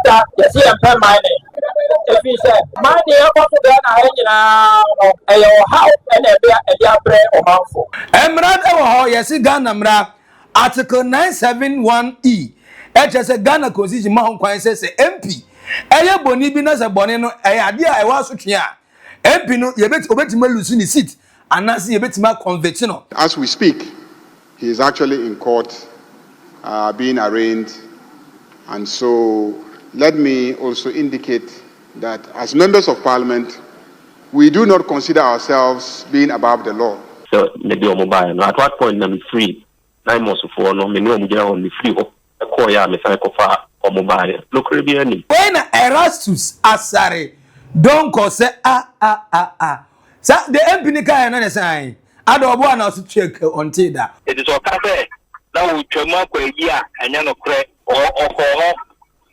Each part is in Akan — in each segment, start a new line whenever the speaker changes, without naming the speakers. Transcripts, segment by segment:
Bompata, yes, he and mining. If he said, mining up to the how and a bread or harmful.
Emrad, yes, Ghana Mra, Article 971E. HS Ghana Constitution Mahon Kwan says MP. Eya boni bi na se boni no eya de a ewa so twe a MP no ye obetima lose ni seat anase ye betima convict no.
As we speak, he is actually in court being arraigned, and so let me also indicate that as members of parliament we do not consider ourselves being above the law.
So maybe on mobile no at what point I'm free NAIMOS for no me no mujira on the free ko ya me sai ko fa o mobile no kre ni
when Erastus Asare don't ko say sa the MP ni kai na say ado obo na so check until that
it is o ka say na wo twemu akwa a anya no kre o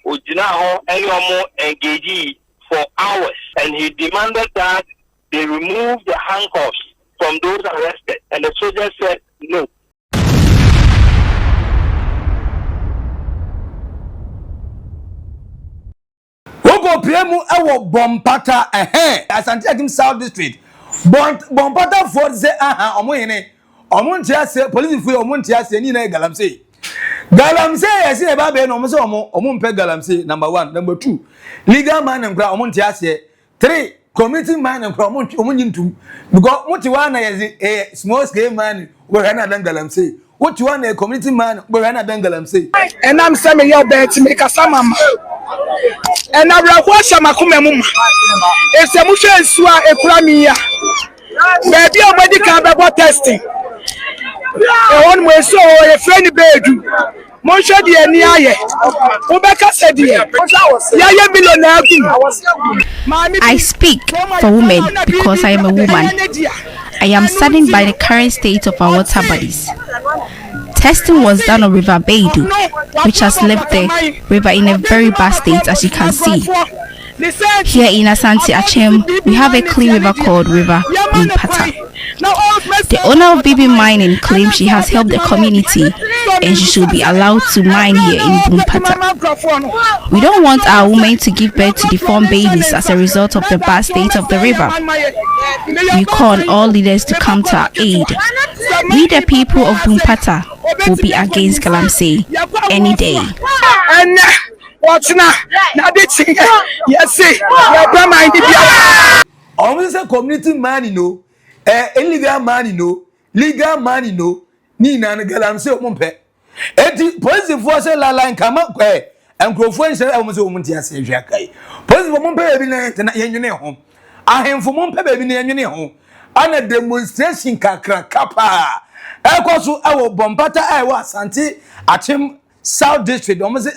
ojina ho enyomo engage for hours, and he demanded that they remove the handcuffs from those arrested, and the soldiers said no.
Woko PM ewo Bompata Asutifi South District. Bompata for say omo hene. Omo ntiase police fu omo ntiase ni na Galamsey. Galamsey yes e ba be no omo say omo mpe Galamsey number 1, number 2. Legal man nkra omo ntiase. 3 community man nkra omo nyintum. Because muti wana yes small scale man we na dan Galamsey. What you want a community man we na dan Galamsey.
And I'm saying your bet make a sama. And I will watch a macumum. It's a musha swa a cramia. Maybe a medical about testing. One way so a friendly bed. Monsha de Nia. Obeka said,
I speak for women because I am a woman. I am saddened by the current state of our water bodies. Testing was done on River Baidu, which has left the river in a very bad state, as you can see. Here in Asante Achem, we have a clean river called River Bumpata. The owner of BB Mining claims she has helped the community and she should be allowed to mine here in Bumpata. We don't want our women to give birth to deformed babies as a result of the bad state of the river. We call on all leaders to come to our aid. We, the people of Bumpata, will be against Galamsey any day.
What's now? Yes,
almost a community man, illegal man, legal man, ni na Galamsey ompe. Eti police force la line come up and crofo say almost omunti ase hwakai. Police for monpe bi na yenwene ho. Ahemfo monpe bi na yenwene ho. Ana demonstration kakra kapa. Ekoso awo Bompata awo Asante Achem South District almost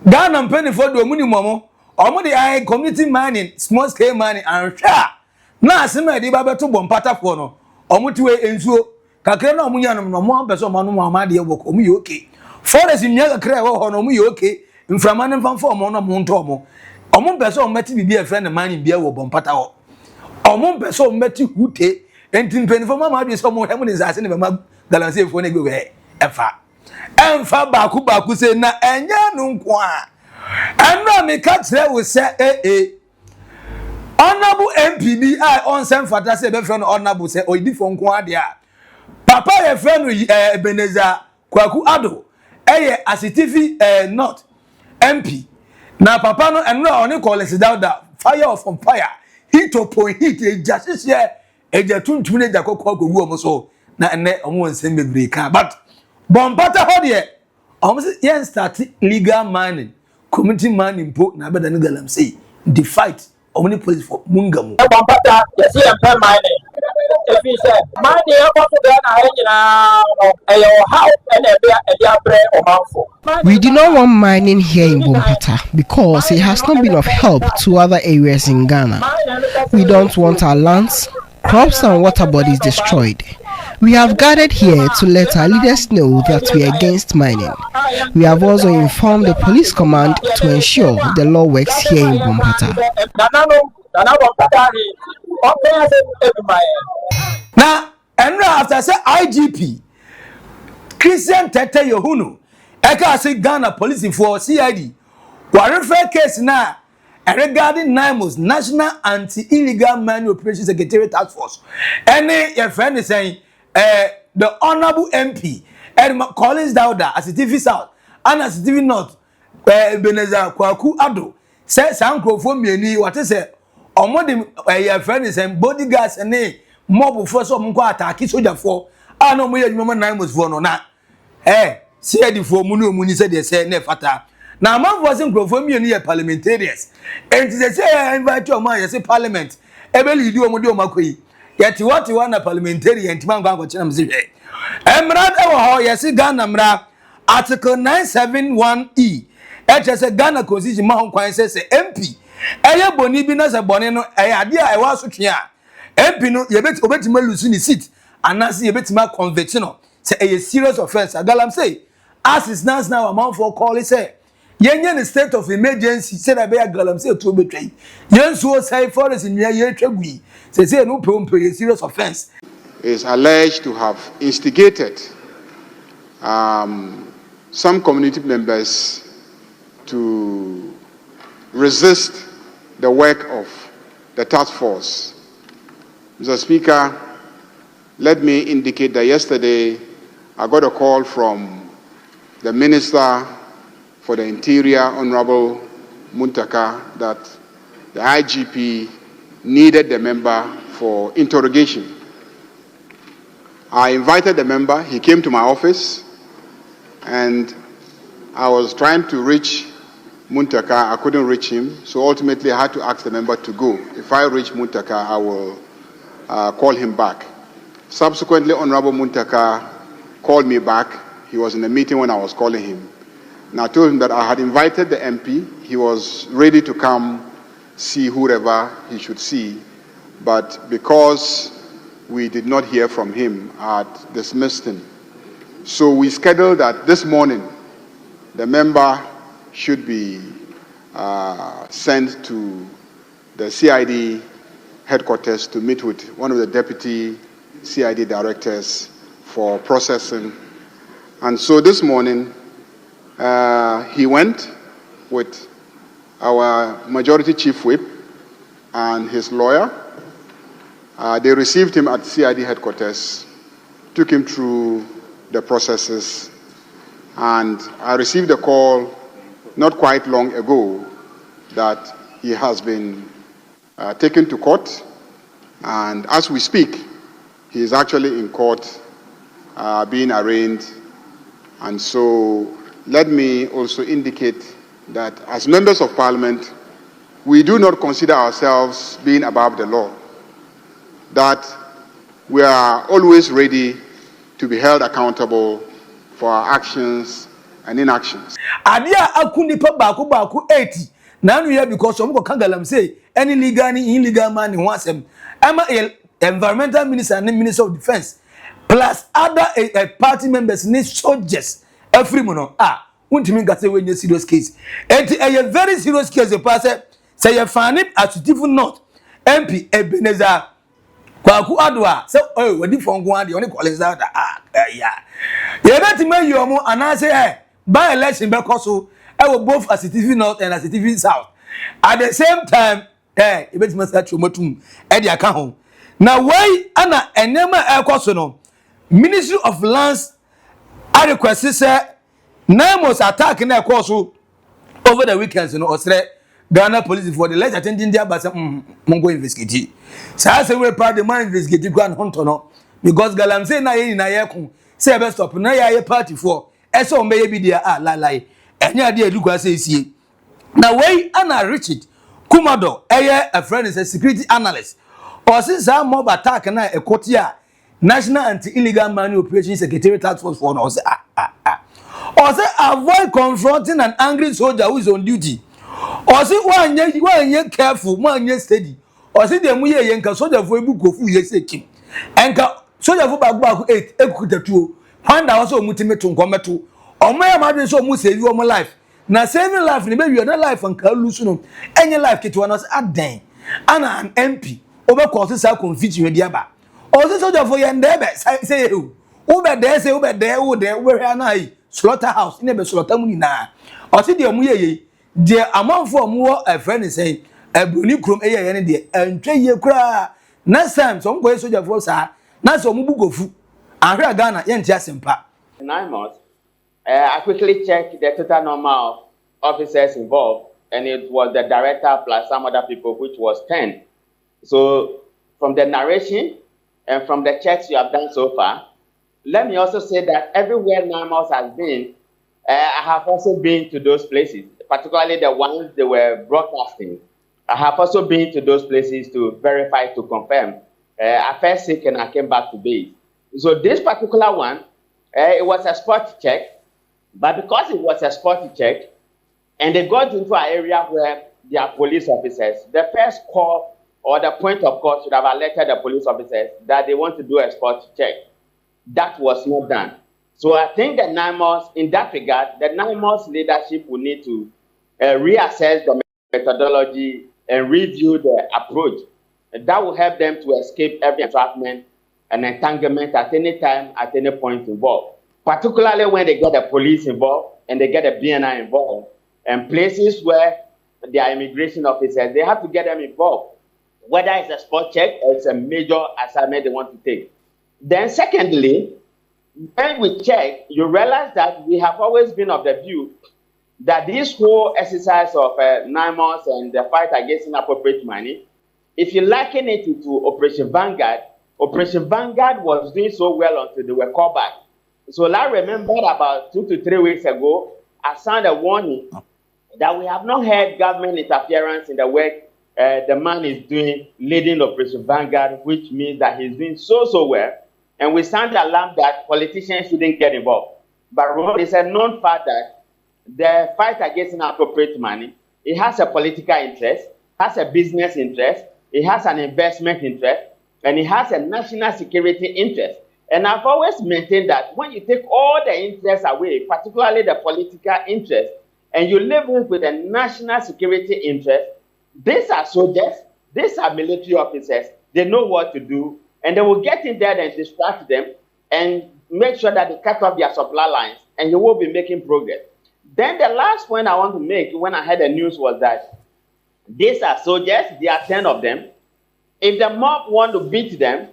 Ghana penny for do muni momo. Omo dey community mining, small scale mining and sha. Na asema dey ba beto Bompata for no. Omo ti we ensuo. Kakra na omo nyanom no mo abeso ma no mo amade eboko omo ye okay. Forest nya kakra e ho no omo ye okay. Mframa ne mfamfo omo no mo nto omo. Omo beso omo meti bibi e friend mining bia wo Bompata ho. Omo beso omo meti hute. Enti mpenifo mama adwe so omo hemu ne zase ne bema Galamsey fo ne gbe we efa. Emfa baku se na enya no nko a. Enna me ka kire wo se honorable MPB on sem fata se be friend honorable se oidi fo nko ade a. Papa ye friend Ebenezer Kwaku Addo Asutifi North MP. Na papa no enna oni call se Dauda fire of on fire. Heat upon heat justice here eja tuntum ne ja kokko gogu omo so na enne omo nsem bebre kan but Bompata ho de omo se yen start legal mining community mining po na beda ne Galamsey the fight omo ni police for mungamu
Bompata yes he and mining. If he said mining up to the how and a bread or harmful.
We do not want mining here in Bompata because it has not been of help to other areas in Ghana. We don't want our lands, crops and water bodies destroyed. We have gathered here to let our leaders know that we are against mining. We have also informed the police command to ensure the law works here in Bompata.
Now, and after say IGP Christian Tetteh Yohuno, Eka say Ghana police for CID refer case na regarding NAIMOS National Anti-Illegal Mining Operations Secretariat Task Force. Any your friend is saying the Honorable MP Collins Dauda Asutifi South and Asutifi North Ebenezer Kwaku Addo say some crofo mieni what is say omode your friend is saying bodyguards and mob for some go attack soldier for no mo yedwuma NAIMOS for no na CID for muni say they say ne fata na man was in crofo mieni parliamentarians and they say invite your man say parliament ebe lead you omode omakoyi yet what you want a parliamentarian man go chenam say emrad ewo ho yes Ghana mra article 971E say Ghana constitution ma kwan say MP eye boni bi na say boni no ade a ewa asotwe a MP no obetima lose ni seat anase obetima convict no say a serious offense Galamsey as is now amount for call say yenye the state of emergency say that be Galamsey to betray yenso say forest in ye twagui say no a serious offense
is alleged to have instigated some community members to resist the work of the task force. Mr. Speaker, let me indicate that yesterday I got a call from the Minister for the Interior, Honorable Muntaka, that the IGP needed the member for interrogation. I invited the member, he came to my office, and I was trying to reach Muntaka, I couldn't reach him, so ultimately I had to ask the member to go. If I reach Muntaka, I will call him back. Subsequently, Honorable Muntaka called me back. He was in a meeting when I was calling him. And I told him that I had invited the MP. He was ready to come see whoever he should see, but because we did not hear from him, I had dismissed him. So we scheduled that this morning the member should be sent to the CID Headquarters to meet with one of the deputy CID directors for processing. And so this morning, he went with our majority chief whip and his lawyer. They received him at CID Headquarters, took him through the processes, and I received a call not quite long ago that he has been taken to court, and as we speak, he is actually in court being arraigned. And so let me also indicate that as members of parliament, we do not consider ourselves being above the law, that we are always ready to be held accountable for our actions and inactions.
Adia akuni pa baku 80 nanu here because some go Galamsey any legal any illegal man in wasem ama environmental minister and minister of defense plus other party members need soldiers every mono untimi gase we nye serious case enti a very serious case the pass say you find Asutifi North MP Ebenezer Kwaku Addo say we di fongo ade oni college that ye betima yomo anase by election because both Asutifi North and Asutifi South at the same time you betima start chomotum e dia ka ho na why ana enema ekoso no Ministry of Lands I request say NAIMOS attack na ekoso over the weekends no osre Ghana police for the less attending their but mongo investigate say we part the man investigate go and hunt no because Galamsey na ye na ye ko say be stop na ye party for eso o meye bi dia lalai enya dia edugwa say sie na wey ana Richard Kumado a friend is a security analyst or since that mob attack na ekotia National Anti-Illegal Mining Operations Secretariat Task Force for no say or say avoid confronting an angry soldier who is on duty. Or say one ye careful, one ye steady. Or say them we yenka soldier for book of ye say king. Enka soldier for back 8 ekuta find also multimetum come to. Or my imagine so mu save your life. Na saving life ni be you na life and can lose no. Any life kit one us aden. Ana an MP over cause say confusion we diaba. Or say soldier for ye ndebe say who be there who there where na slaughterhouse ni be slaughter mu ni na. Or say dem mu ye de amanfo mo a friend say Ebroni krom eye ne de antwe ye kura next time so mko soja for sa na so mo bugofu ahwe Ghana ye ntia sempa
NAIMOS. I quickly checked the total number of officers involved, and it was the director plus some other people, which was 10. So from the narration and from the checks you have done so far, let me also say that everywhere NAIMOS has been, I have also been to those places, particularly the ones they were broadcasting. I have also been to those places to verify, to confirm. I first sick and I came back to base. So this particular one, it was a spot check, but because it was a spot check, and they got into an area where there are police officers, the first call or the point of call should have alerted the police officers that they want to do a spot check. That was not done. So I think the NAIMOS, in that regard, the NAIMOS leadership will need to reassess the methodology and review the approach. And that will help them to escape every entrapment and entanglement at any time, at any point involved. Particularly when they get the police involved and they get the BNI involved, and places where there are immigration officers, they have to get them involved, whether it's a spot check or it's a major assignment they want to take. Then secondly, when we check, you realize that we have always been of the view that this whole exercise of NAIMOS and the fight against inappropriate money, if you liken it to Operation Vanguard was doing so well until they were called back. So I remember about 2 to 3 weeks ago, I signed a warning that we have not had government interference in the work the man is doing, leading Operation Vanguard, which means that he's doing so well. And we sound alarm that politicians shouldn't get involved. But it's a known fact that the fight against inappropriate money, it has a political interest, has a business interest, it has an investment interest, and it has a national security interest. And I've always maintained that when you take all the interests away, particularly the political interest, and you live with a national security interest, these are soldiers, these are military officers, they know what to do, and they will get in there and distract them and make sure that they cut off their supply lines, and you will be making progress. Then the last point I want to make when I heard the news was that these are soldiers, there are 10 of them. If the mob want to beat them,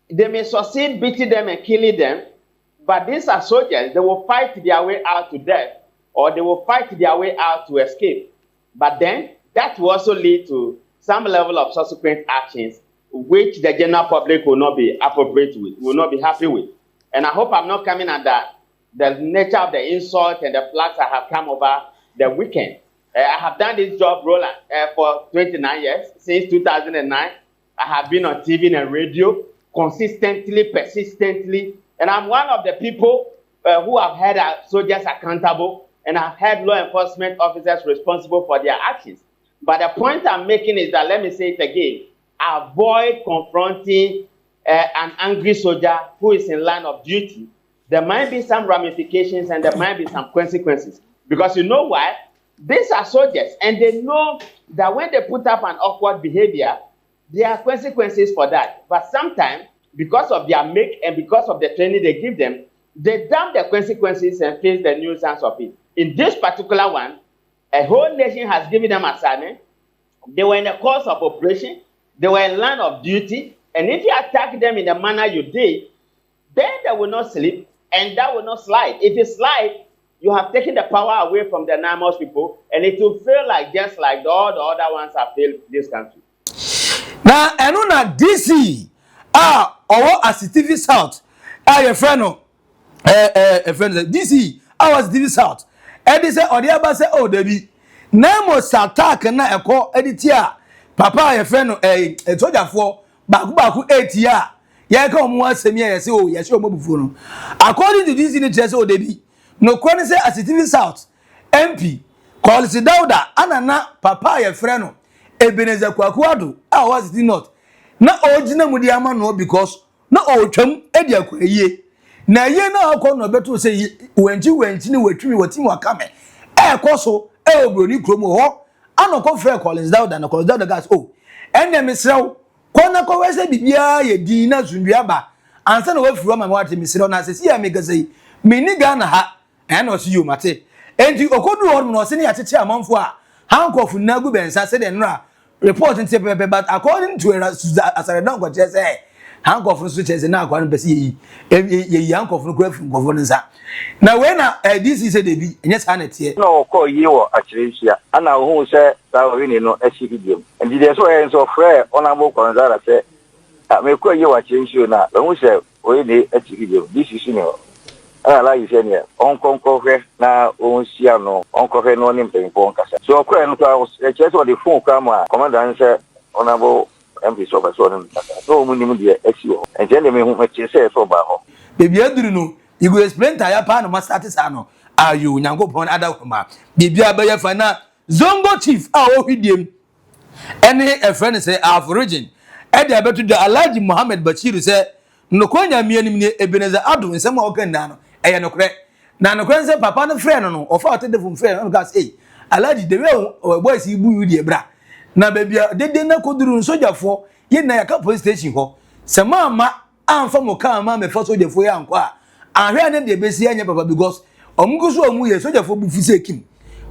they may succeed beating them and killing them, but these are soldiers, they will fight their way out to death, or they will fight their way out to escape. But then that will also lead to some level of subsequent actions which the general public will not be appropriate with, will not be happy with. And I hope I'm not coming under the nature of the insult and the flags I have come over the weekend. I have done this job, Roland, for 29 years. Since 2009, I have been on TV and radio consistently, persistently. And I'm one of the people who have held soldiers accountable and have held law enforcement officers responsible for their actions. But the point I'm making is that, let me say it again, avoid confronting an angry soldier who is in line of duty. There might be some ramifications and there might be some consequences. Because you know why? These are soldiers, and they know that when they put up an awkward behavior, there are consequences for that. But sometimes, because of their make and because of the training they give them, they dump the consequences and face the nuisance of it. In this particular one, a whole nation has given them assignment. They were in the course of operation. They were in line of duty. And if you attack them in the manner you did, then they will not sleep and that will not slide. If you slide, you have taken the power away from the NAIMOS people, and it will feel like just like all the other ones have failed this country.
Now, and on a DC, or Asutifi South, your friend, a friend, DC, Asutifi South. And they say, or the other say, oh, Debbie, NAIMOS attack and I call Editia, Papa, your friend, a soldier for Baku 8 years. Yeah, come once a year, say, oh, yes, you're mobile. According to this in the chest, oh, Debbie. No kwani say Asutifi South MP calls Dauda anana papa ya freno Ebenezer Kwaku Addo Asutifi North na ogina mudi ama no because na otwam edi akwaye na ye na akọ no beto say wanchi ni watwimi watimi wakame ekoso obroni kromo ho anoko frɛ Collins Dauda na Collins Dauda gas oh enne mesrew kona ko wese bibia ye din na zundua ba ansa na wafuru ma wate mesrew na sesi ya megasei meni Ghana ha and was you mate enti okodu hɔ no se ne ya cheche amanfo a handcuff na gu bensa se de nra report nte pepe but according to asaredan ko che say handcuff no so che say na akwa no pese yi handcuff no kura fi ngofo nsa na we na this is a debi enye sa na tie
na okọ yi wo akirehia ana wo se sa we ni no ehyi Hwidiem and dey so enso frɛ honorable konzara say me ko yi wo akirehia na wo se we ni ehyi Hwidiem this is no ala yi se ne onkonko hwɛ na onsia no onko hwɛ no ni mpempo nkasa so okɔ no ka che so the phone ka ma commander say honorable MP so ba so no so mu ni mu de ehyi wo and je me hu che say so ba ho
bebi aduru no you go explain tire pa no ma start sa no ayo nyankopon adakoma bebi abaye fa na zongo chief a o Hwidiem ene a friend say Ahafo Region e dey betu the Alhaji Muhammad Bashir say no kwanya mianim ne Ebenezer Ado nsem a okan na no eye no kre na no kren say papa no friend no ofa otede fun friend no gas Alhaji the way boys ibu yu de bra na bebi dede na koduru sojafo ye na ya ka police station ho se mama amfa mo ka ma me fa sojafo ya anko a ahwe na de besi anya papa because omuguso omu ye sojafo bu fise kim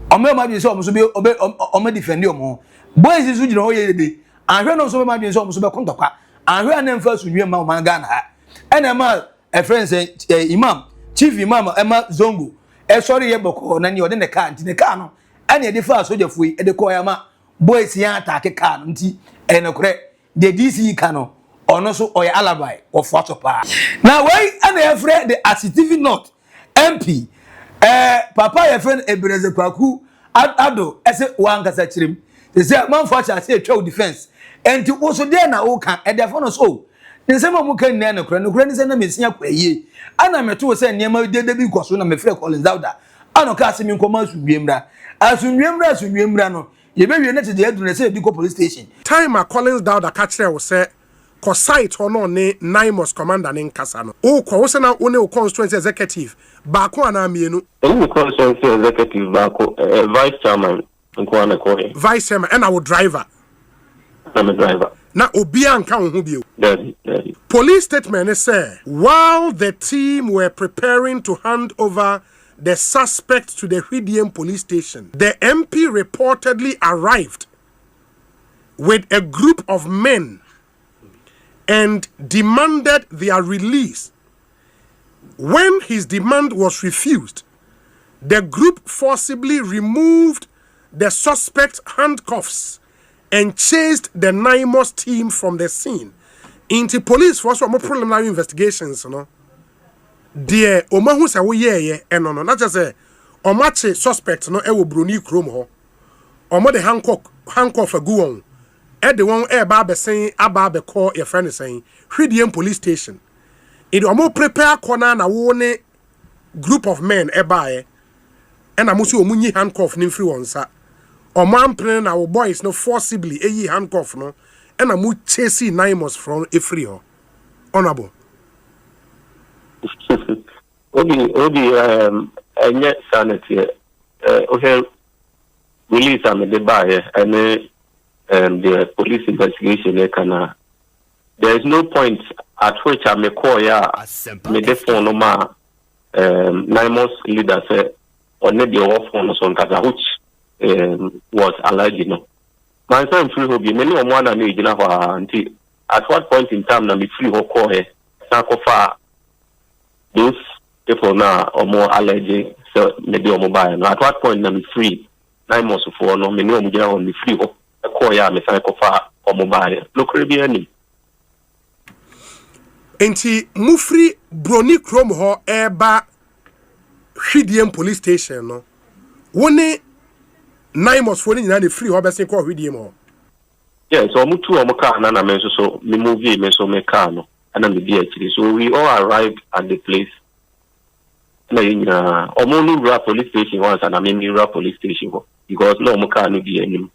omo ma bi so omo so bi omo defend omo boys isu jira ho ye de ahwe no so ma bi so omo so be kontokwa ahwe na mfa sunwe ma o ma Ghana ha ena ma a friend say imam chief imam ema zongo e sorry ye boko na ni ode ne ka nti ne ka no ena de fa sojafo yi e de ko ya ma boys ya attack ka no nti enokre the DC ka no ono so oya alibi of photo pa now why ana efre the Asutifi North MP papa your friend Ebenezer Kwaku Addo ese wankasa chirim they say man for say twa defense and to also there na o kan e defo no so nsema mu kan na nokra ni se na mesia kwaye ana meto se niam dede bi koso na mefre Collins Dauda ano ka se mi nkoma asunwemra no ye be wie na te de adu na se di ko police station
time a Collins Dauda ka kire wo se ko site ono ne NAIMOS commander ne nkasa no o ko wo se na one o constituency executive ba ko ana mienu
o constituency executive ba ko vice chairman nko ana ko
vice chairman and our driver
I'm a driver
na obi anka wo hu bio
daddy
police statement say while the team were preparing to hand over the suspect to the Hwidiem police station, the MP reportedly arrived with a group of men and demanded their release. When his demand was refused, the group forcibly removed the suspect's handcuffs and chased the NAIMOS team from the scene. Into police for some preliminary investigations, you know. Dear Omahu sa wo ye no not just say omache suspect no e wo broni krom ho omo de handcuff agu won e de won e ba be sen aba be call your friend saying Hwidiem police station e de omo prepare corner na wo ne group of men e ba e na mo so omunyi handcuff ni free won sa omo ampre na wo boys no forcibly eyi handcuff no e na mo chase NAIMOS from e free ho honorable
Obi enye sanity okay release am the buy and the police investigation kana there is no point at which I may call ya me the phone no ma NAIMOS leader say on the phone so nkata which was alleged no my son free hobi many o one na me gina ho anti at what point in time na me free ho call he na ko fa those people now or more alleged so maybe or mobile no at what point I'm free NAIMOS for no me no mo gina on the free ho call ya me say ko fa or mobile no crebi any
enti mufri broni krom ho eba Hwidiem police station no woni NAIMOS for ni na free ho be say ko Hwidiem ho
yes so mu tu o mo car na me so me movie me so me car no and I'm the so we all arrived at the place. Omo police station once and I mean police station because no mo car no be any.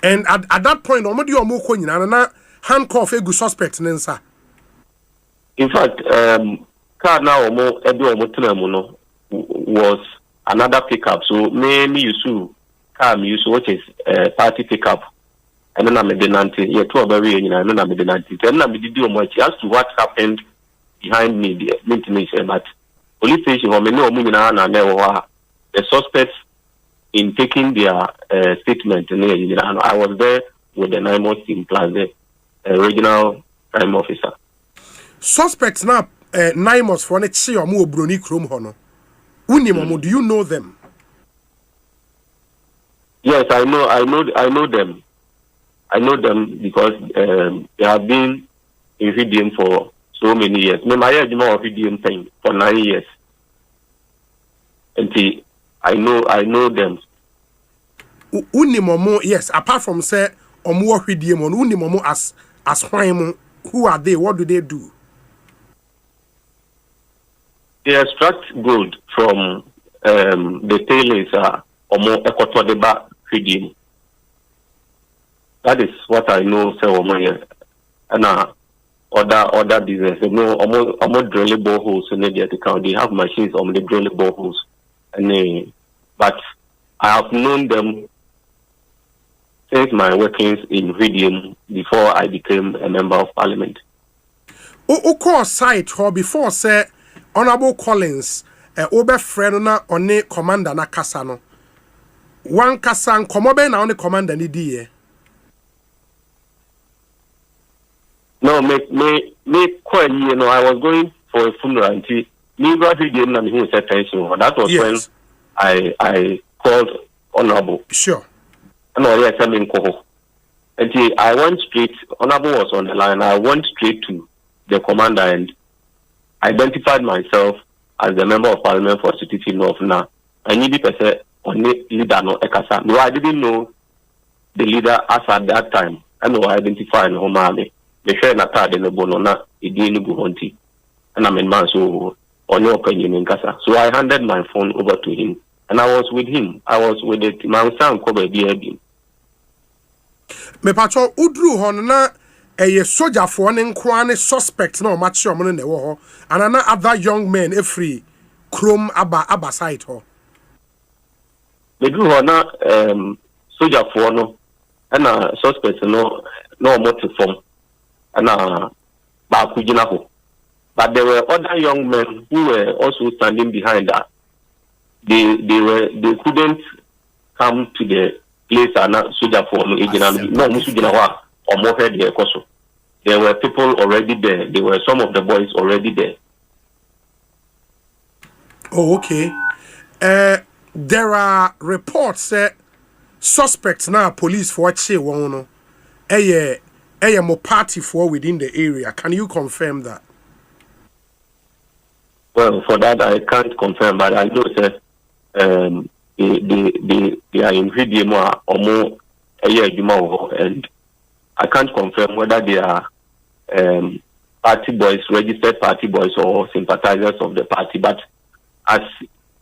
And at that point, omo di omo ko nyina na handcuff egu suspect nensa.
In fact, car now omo edu omo tenamo no was another pickup. So me use car me use which is party pickup. And then I'm a denanti. Yeah, two very and then I'm a denanti. Then I'm the much as to what happened behind me, the maintenance. But police station, or me no moving on and never the suspects in taking their statement. I was there with the NAIMOS team plus the regional crime officer.
Suspects now, NAIMOS for next year, more Bruni Krum Hono. Do you know them?
Yes, I know them. I know them because they have been in Hwidiem for so many years. My Hwidiem time for 9 years. And I know them.
Unimomo, yes, apart from say Omo Hwidiem on Unimomo as Hwidiem, who are they? What do they do?
They extract gold from the tailings Omo Ekotodeba Hwidiem. That is what I know, say Omo, and other business. You know, Omo drill boreholes in the account. They have machines on the drill boreholes, and but I have known them since my workings in Hwidiem before I became a member of parliament.
Oko site or before say Honorable Collins, obe friend na one commander na kasano. One kasan komobe na one commander ni diye.
No, I was going for a funeral until me got Hwidiem and he said attention. That was when I called Honorable.
Sure.
And I went straight, Honorable was on the line, I went straight to the commander and identified myself as the member of parliament for Asutifi North. Now, I needed to say, leader no ekasa. No, I didn't know the leader as at that time. I know I identified Homame. The share na ta de no bono na idi go honti. And I'm in man so on your opinion in Kasa. So I handed my phone over to him. And I was with him. I was with the Mansan Kobe BAB.
Me pacho udru hon na a soldier for an inquiry suspect no match your money in the war. And another young men a free chrome abba site ho.
Me drew hon na soldier for no and suspect no motive form. And but there were other young men who were also standing behind that. They couldn't come to the place and soldier for no or more head there. There were people already there. There were some of the boys already there.
Oh, okay. There are reports that suspects now police for one more party for within the area. Can you confirm that?
Well, for that I can't confirm, but I know that they are in Hwidiem or more and I can't confirm whether they are party boys, registered party boys or sympathizers of the party. But as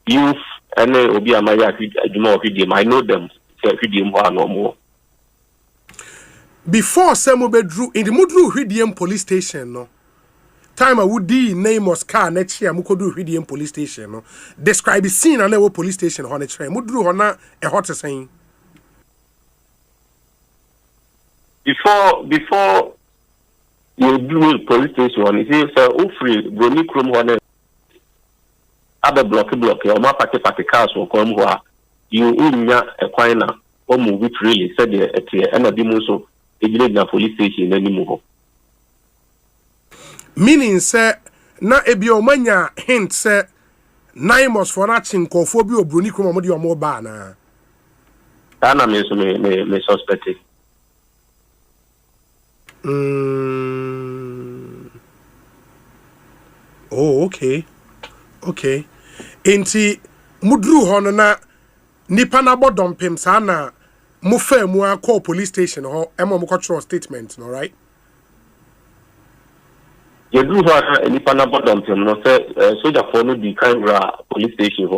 youth and Obi Amaya Hwidiem, I know them. Hwidiem or more.
Before Samuel drew in the Mudru Hwidiem police station, no time I would be NAIMOS car next year. Mukodu Hwidiem police station, no describe the scene and the police station on the train. Mudru hona a hot saying.
Before you do police station, it is free Bruni Krum hona other block or my party cars will come who you in a quina or move it really said the end of the muso. Police station anymore.
Meaning, sir, na ebio manya hint, sir, NAIMOS for natching cophobia or Brunico Modi or more banner.
Anna may suspect it.
Oh, okay. Okay. Inti Mudru Honana Nipana Bodom Pimsana. Mufe mua call police station or emo cultural statement, all right?
You do have any panabodom, no say soldier for no the camera police station,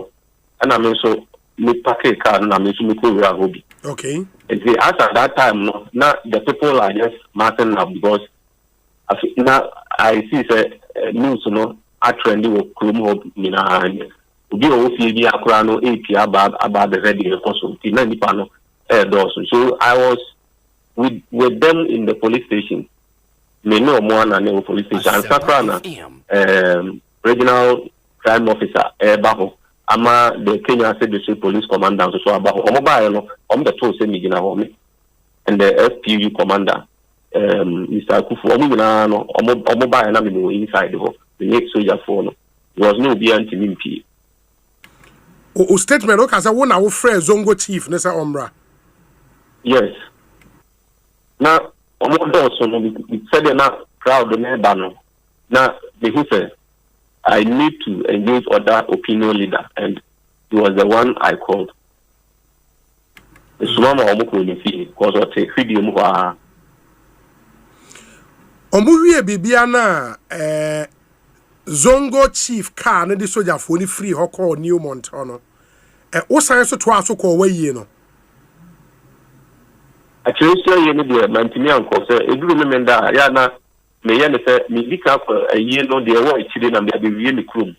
and I mean so me pack car and I mean so me go hobby.
Okay.
And the as at that time, no, now the people are just marking up because now I see say news, no, a trendy with Krum Hope, Mina, and we all see the Akrano AP about the ready consult, Tinanipano. So I was with them in the police station. Me no more than the police station. And Sakrana, regional crime officer, Baho, ama the Kenya State District Police Commander so about mobile the toll say me and the FPU commander Mr. Kufu mobile na me inside the next soldier phone there was no be anti-MP.
O statement o kasa wo na wo frɛ Zongo chief ne say omra.
Yes. Now also we said na crowd na ba no. Now he said I need to engage other opinion leader and he was the one I called. The Sumama Omoko ni fi because what a Hwidiem wa.
Omuwie bibia na Zongo chief car na di soldier for ni free ho call New Montono. O san so to aso call waye no.
Actually say you need the mantimi anko say eduru me menda ya na me ye ne say me dika for a year no de wo ichire na me abewie ni krum.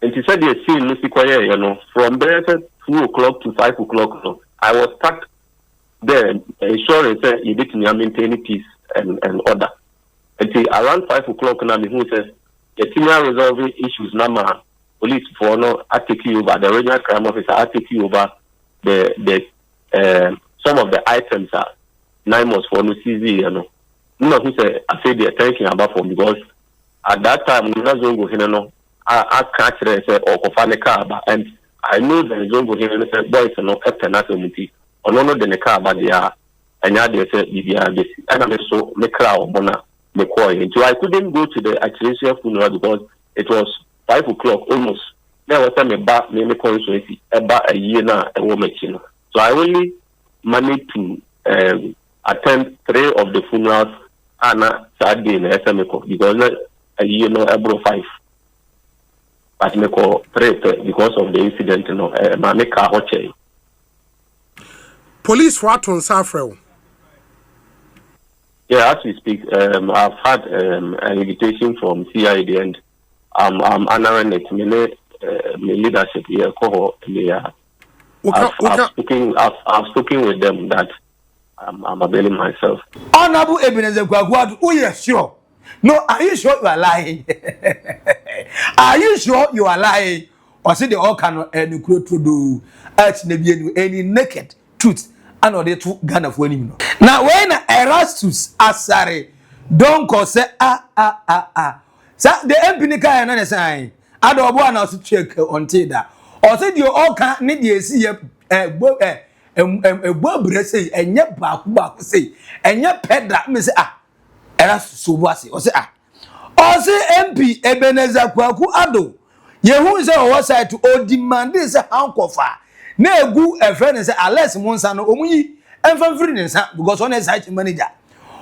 And he said the scene no sikwaye you know from there 2 o'clock to 5 o'clock no. I was stuck there ensuring say you did me maintain peace and order. Until around 5 o'clock now me who says the team are resolving issues now police for no take you over the regional crime officer take you over the some of the items are NAIMOS for no CZ you know. No who say I say they're thinking about for because at that time we not zongo here no I catch there say or kofane car and I know the zongo here no say boys no captain at muti or no the car but they are and ya they say bibia this and I so me crowd mona me call so I couldn't go to the Asutifi funeral because it was 5 o'clock almost. There was time about me constituency about a year now a woman so I only managed to attend 3 of the funerals and Saturday in SMECO because a year no about 5 but me call 3 because of the incident you know my make car hoche
police what on Safrel.
Yeah, as we speak, I've had an invitation from CID and I'm honoring it. My leadership here, I've spoken with them that I'm availing myself.
Honorable Ebenezer Kwaku Addo, oh yes, sure. No, are you sure you are lying? Are you sure you are lying? Or say the all cannot any do any naked truth. And or they two Ghana for any. Now when Erastus Asare don't cause say so the MP nika na na say adobo na so check on that or say the all can need the see bre say enye baako say enye pedra me say Erastus so wase or say or say MP Ebenezer Kwaku Addo yehu say o side to o demand say hankofa na egu a friend say Alex Monsa no omuyi emfa free nsa because on site manager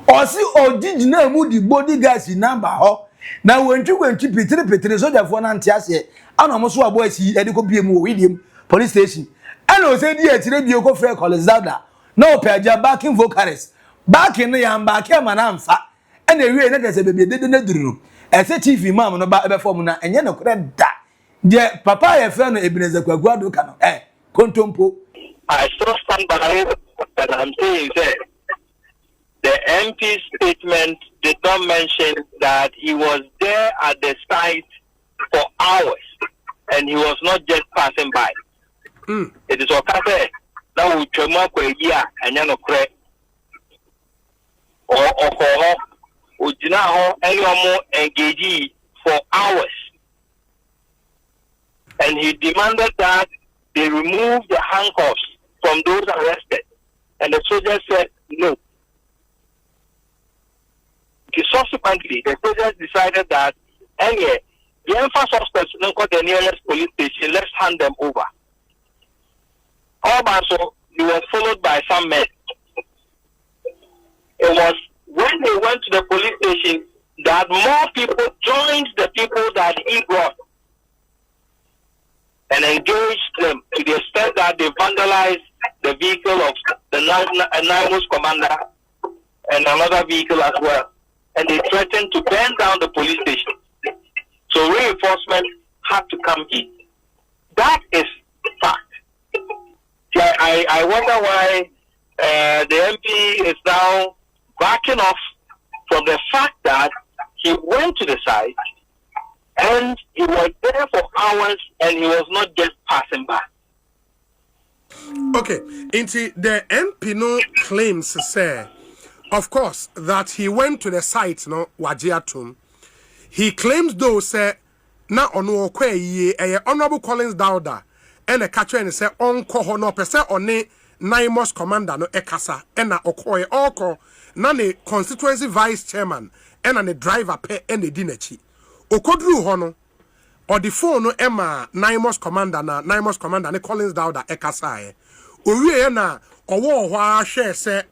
or see o digina mu di bodyguards number ho na wentwi petire soldier for na ntiase ana mo so abo asi e de ko bie mu Hwidiem police station ana o say di atire bie ko free college Dauda na o peja backing vocalist backing no yam back e ma na mfa ana ewie na de se bebe de na duru no e say chief imam no ba e be form na enye no kore da de papa ye fe no Ebenezer Kwaku Addo ka no kontompo.
I still stand by and I'm saying that the MP's statement did not mention that he was there at the site for hours and he was not just passing by. It is okay that we come up with a year and you know correct or anyone engagee for hours and he demanded that they removed the handcuffs from those arrested. And the soldiers said no. Subsequently, the soldiers decided that, anyway, the emphasis suspects don't go to the nearest police station, let's hand them over. Also, he was followed by some men. It was when they went to the police station that more people joined the people that he brought and engaged them to the extent that they vandalized the vehicle of the NAIMOS commander and another vehicle as well. And they threatened to burn down the police station. So reinforcement had to come in. That is fact. I wonder why the MP is now backing off from the fact that he went to the site And he was there for hours and he was not just passing by.
Okay, into the MP no claims, say, of course, that he went to the site, no, Wajiatum. He claims, though, say, na ono okwe ye, Honorable Collins Dauda, and a catcher and say, on kohono, per se, on NAIMOS commander, no, ekasa, and na okoye, oko, nane constituency vice chairman, and a driver pe, and the dinechi. Okodru hono, or the phone no Emma NAIMOS commander ne Collins Dauda ekasa owie na owo hwa hwe se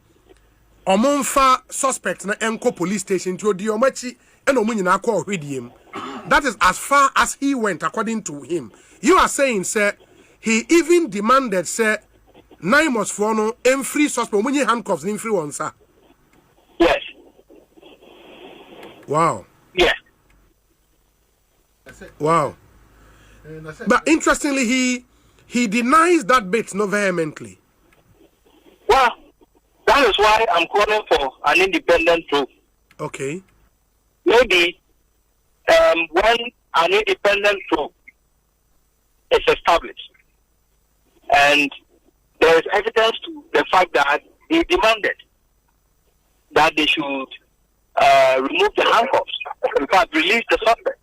omonfa suspect na enko police station to odi omachi and omunyina akọ Hwidiem. That is as far as he went according to him. You are saying sir he even demanded sir NAIMOS for no free suspect omunyi handcuffs in free one sir.
Yes.
Wow.
Yes.
Wow. But interestingly, he denies that bit no vehemently.
Well, that is why I'm calling for an independent probe.
Okay.
Maybe when an independent probe is established and there is evidence to the fact that he demanded that they should remove the handcuffs, in fact, release the suspect.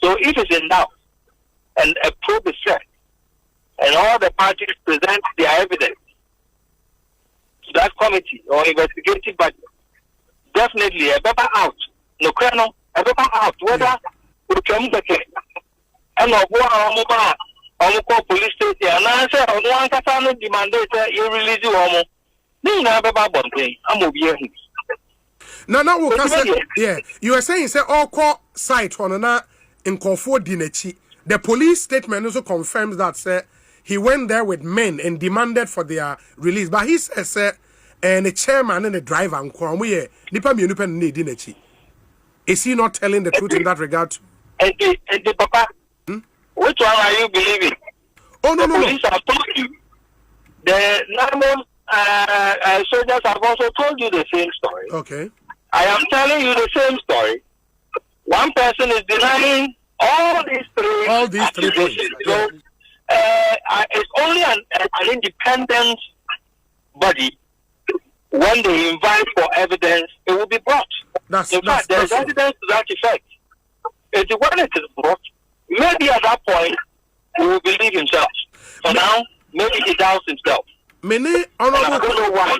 So if it's in doubt and a probe is set and all the parties present their evidence to that committee or investigative body, definitely a paper out. No criminal, a paper out. Whether we come back and go on police station and I say one person demanded you release you homo. Then I paper bomb. I'm over here.
No, we can say yeah. You are saying say all court site on na in Konfo Dinechi. The police statement also confirms that say he went there with men and demanded for their release. But he says and the chairman and the driver and is he not telling the truth in that regard?
And the papa, which one are you believing?
Oh no,
the police have told you. The NAIMOS soldiers have also told you the same story.
Okay. I
am telling you the same story. One person is denying all these three
things.
So it's only an independent body. When they invite for evidence, it will be brought. In fact, there is evidence to that effect. When it is brought, maybe at that point, he will believe himself. For now, maybe he doubts himself.
Many
honorable, I don't know why.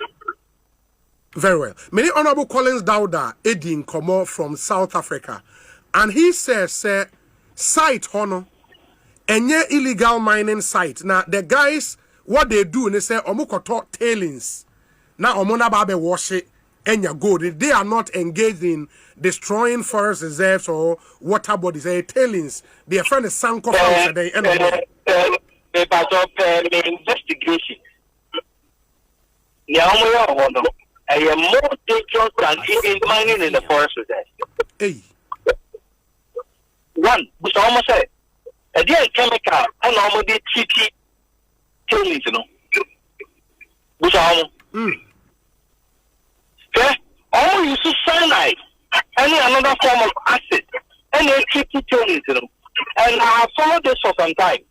Very well. Many Honorable Collins Dauda, Edin Komo from South Africa. And he says, site hono, enye illegal mining site. Now, the guys, what they do, they say, omukoto tailings. Now, omona babe wash it, enya gold. They are not engaged in destroying forest reserves or water bodies. Tailings. Their friend is Sanko. Investigation. I am more dangerous than even mining in the forest reserve. Hey.
One, which I almost said, a dear chemical, and almost did TT tailings, you know. Which I okay? All you see cyanide, any another form of acid, any TT tailings, you know. And I have followed this for some time.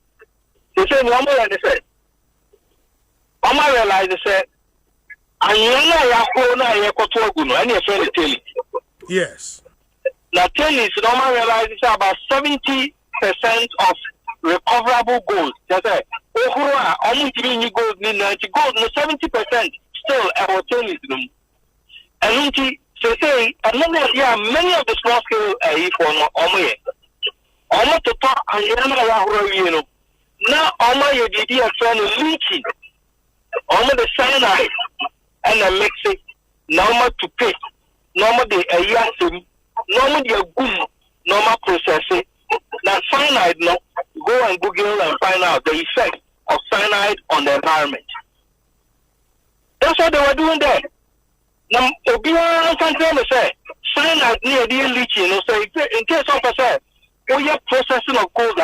They said, one more, and they said, I realized, they said,
yes.
Now, tailings, normal realize it's about 70% of recoverable gold. That's it. Almost giving you gold, 70% still our tailings. And so say, many of the small scale for almost to talk and now almost you did a friend leaching almost the cyanide. And a Maxi, normal to pay, normal the yasim, normal the gum, normal processing. Now cyanide, no, go and Google and find out the effect of cyanide on the environment. That's what they were doing there. Now, Obiwa can say cyanide near the leaching. So in case of a say, oh, you're processing of gold.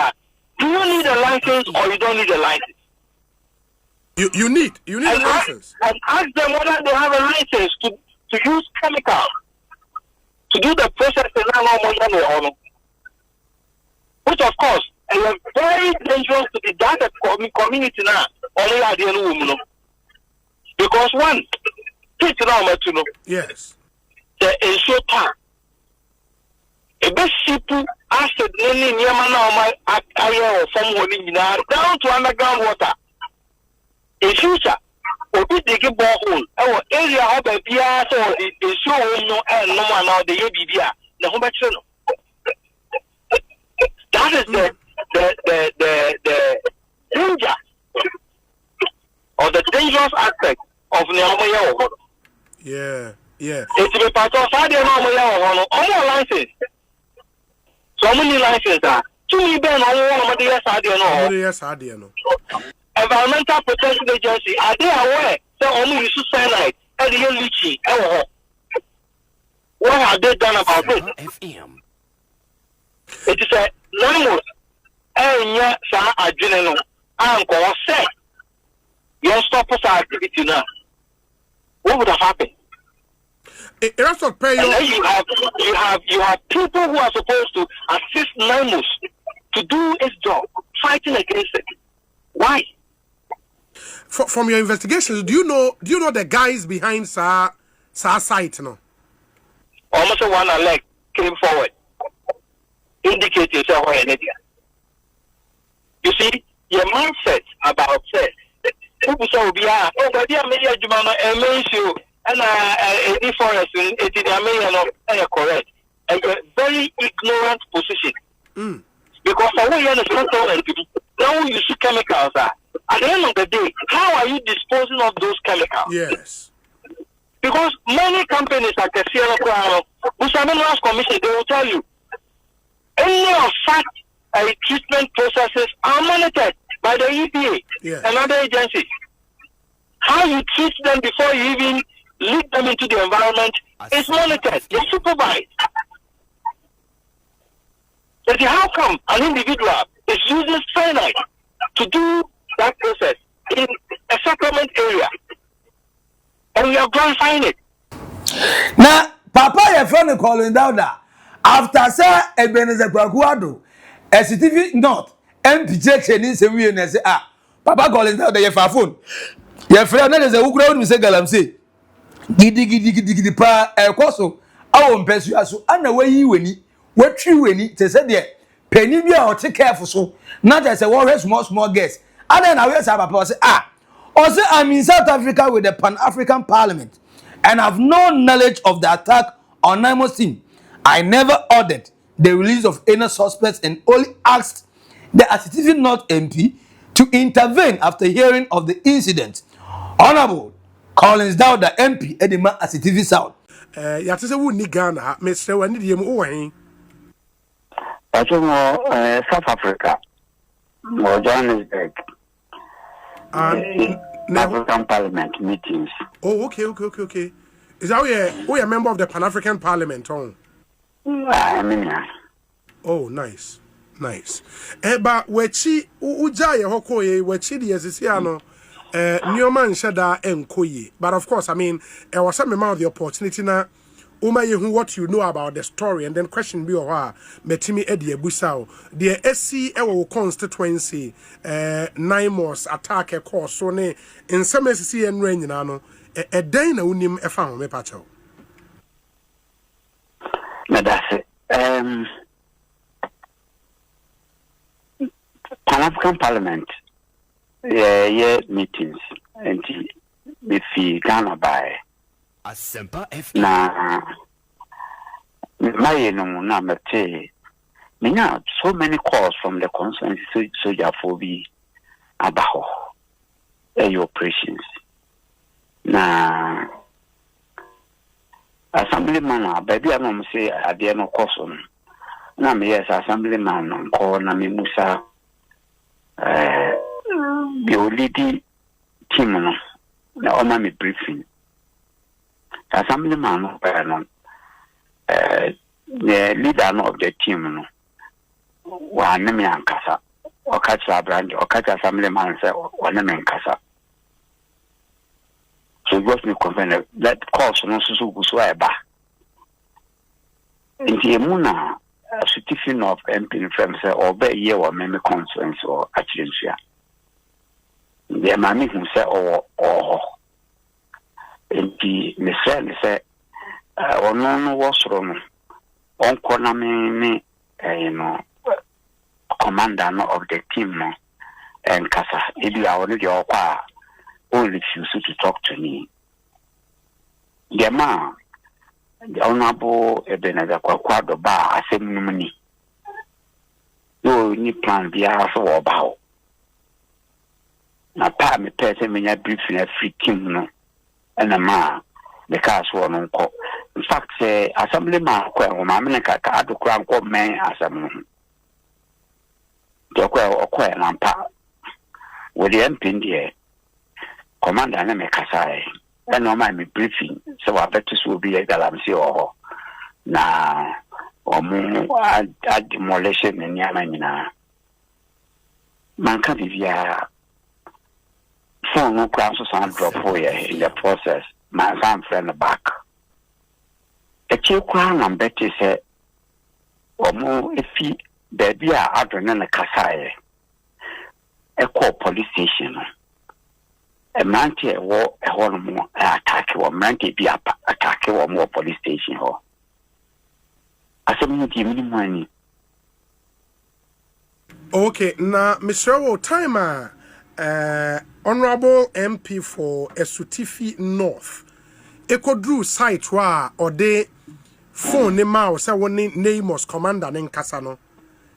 Do you need a license or you don't need a license?
You need a license.
And ask them whether they have a license to use chemicals to do the process. which of course is very dangerous to the data community now. Only at the end, because one,
yes,
the ensure time. A best simple asset, nearly near my area or someone down to underground water. In future, or be digging borehole, our area of a BR, so the show no and no one now the ABBR, the home channel. That is the danger or the dangerous aspect of Niamaya.
Yeah.
It's a part of Sadia Namaya on license. So many licenses are to me, Ben, on one of the no. Environmental Protection Agency, are they aware that only you should cyanide and the leaching? What have they done about it? It is a NAIMOS, and yet, some are general, and go say, you stop us activity now. What would have happened?
And then
you have people who are supposed to assist NAIMOS to do its job, fighting against it. Why?
From your investigations, do you know the guys behind Sa site? No.
Almost one leg came forward, indicating why an idiot. You see, your mindset about sex. People say, "Oh, but they are many Jumano and Mansio and a forest in the correct." And a very ignorant position. Because the way you understand now you see chemicals are. At the end of the day, how are you disposing of those chemicals?
Yes.
Because many companies like the Sierra Crown, Usaminas Commission, they will tell you, any of such treatment processes are monitored by the EPA and other agencies. How you treat them before you even lead them into the environment is monitored, it's supervised. But how come an individual is using cyanide to do that process in a settlement area and we are glorifying it?
Now, Papa, your friend calling Dauda after Sir Ebenezer Kwaku Addo, Asutifi North MP say, Papa calling Dauda your phone. Your friend is a Ukraine, Mr. Galamsey. Gidi pa ekoso awo mpesu aso ana wayi weni watwi weni te se de pani bia o te careful so na te se wo small guests ana na we say papa say I'm in South Africa with the Pan-African Parliament and have no knowledge of the attack on NAIMOS team. I never ordered the release of any suspects and only asked the Asutifi North MP to intervene after hearing of the incident. Honorable Collins Dauda MP Edema Asutifi South.
Ya tse wo ni Ghana, me se wa ni die mu wo hen.
South Africa. Or Johannesburg. African Parliament meetings.
Oh, okay. Is that we a member of the Pan-African Parliament on?
I mean,
oh, nice. But wechi uja ye hokoye wechi di esisiano Newman Shada Enkoye. But of course, I mean, I was some amount of the opportunity na who what you know about the story and then question be or metimi Eddie Busao. The SC Ewo constituency NAIMOS attack a course so ne in some SC and rain no a day na unim e fa me pacho.
Na that's it. Pan-African Parliament meetings and if you Ghana by na my no na mete mina so many calls from the constituency soldier for be abaho operations na assemblyman baby am say ade no course on na me yes assemblyman no call na me musa the leading team no na oma me briefing assemblyman no the leader no of the team no wa na me ankasa o ka cha brand o ka cha assemblyman say o na me ankasa so just me confirm that course no so eba nti emuna Asutifi North MP in frame say or be year or meme conference or actually. The mammy who say or MP me say or no was wrong on corner me commander of the team and Casa maybe I already only refuse to talk to me. The man the Honorable Ebenezer Kwaku Addo ba asem numni no ni plan bia so obawo na pa me pese me nya brief na free team no na ma the cast one nko in fact say assembly man kwa o ma me ka Addo kra nko men asem no kwa na pa we the MP there commander na me kasa and no my briefing, so I bet this will be a Galamsey or na or more demolition in Yamina. Man can be via phone no crowns or some drop for you in the process. My friend back. A chill crown and Betty said, or more if he baby are adrenaline a Kasai, a call police station. A manti war a whole more attack or manti be up attack or more police station or as a money.
Okay, now Mr. Timer, Honorable MP for Asutifi North. Eko drew site wa or de phone ne ma say one NAIMOS commander in Kasano.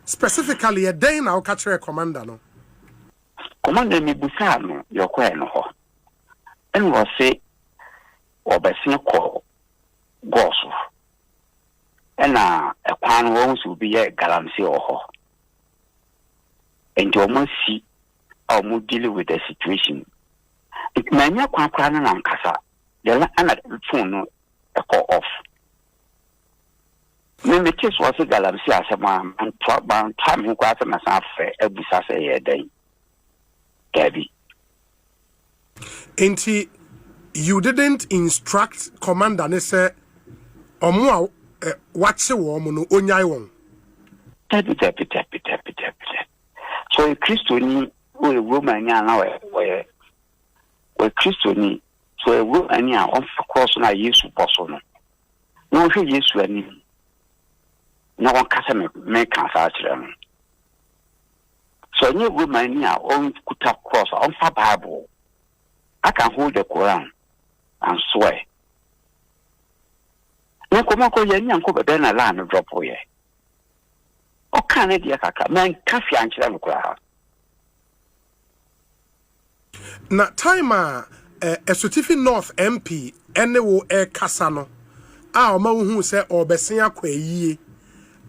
Specifically a day now catch a commander no.
Commander mi busano your ho and was say or by call gosu and a pan wants to be a Galamsey or ho and you almost see or more dealing with the situation. It may not quite and casa the phone a call off. When the case was a Galamsey as a man and time who got myself a busasa a day. Gabby.
Ain't you didn't instruct commander ne say omo watch woman no onyai won.
Tabi. So a Christian or a woman now we Christian so a woman now on cross na Yesu person. No she Yesu ani. No one can make cancer. So any woman here on could have cross on the Bible. I can hold the Quran and swear. No come on, you go then a land drop away. O can it yaka man cafe and children.
Na timer Asutifi North MP enewo Kasano. A o ma hu se obesia kwayi.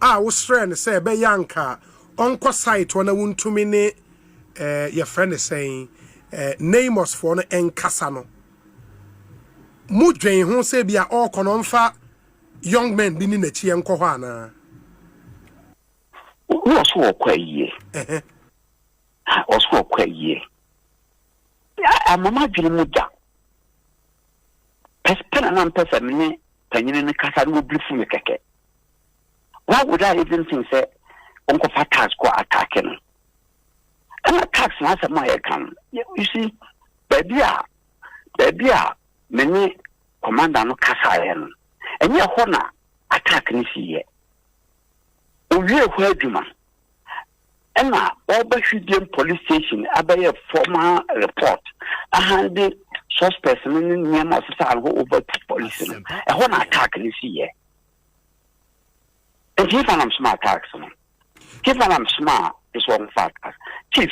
A wo sre ne se be yanka onko site wana wuntumi ne your friend is saying NAIMOS for no enkasa no mudwen ho se bia all kononfa young men bi ni na chi enko ho ana
wo so kwaye o so kwaye amama dwene mu da pespena na mpesa me panyine ne kasa no blifu me keke. Why would I even think say unko tax go attacking? And tax na say my can. You see, baby many commander no kasa yen. And you hona attack ni see. Owie Hwidiem. And na Hwidiem police station abaye a formal report. And the suspect ni nyama officer go over to police. And hona attack ni see. And if I'm smart tax, if I'm smart, is one factor. Chief,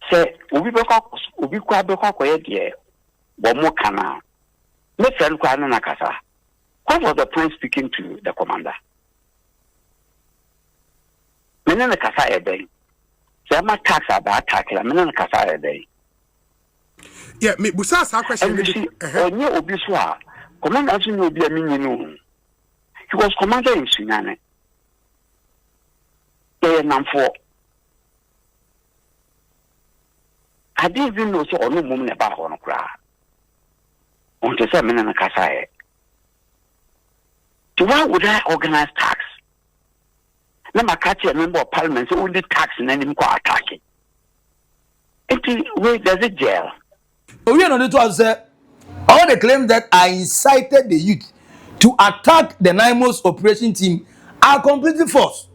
say, we be quite dear, but more canal. Let's send Nakasa. What was the point speaking to the commander? Menana Kasa a day. Say, my tax about tackle, Menana Kasa a day.
Yeah, me Busas, our question.
On your obiswa, commander will be a minion. He was commander in Sinane. They are number 4. I didn't even know so or no woman about on a cry. On the 7 and a Kasai. So why would I organize tax? Now my catch a member of parliament so only tax and then him go attacking. Where does it jail?
We are not to say all the claims that I incited the youth to attack the NAIMOS operation team are completely false.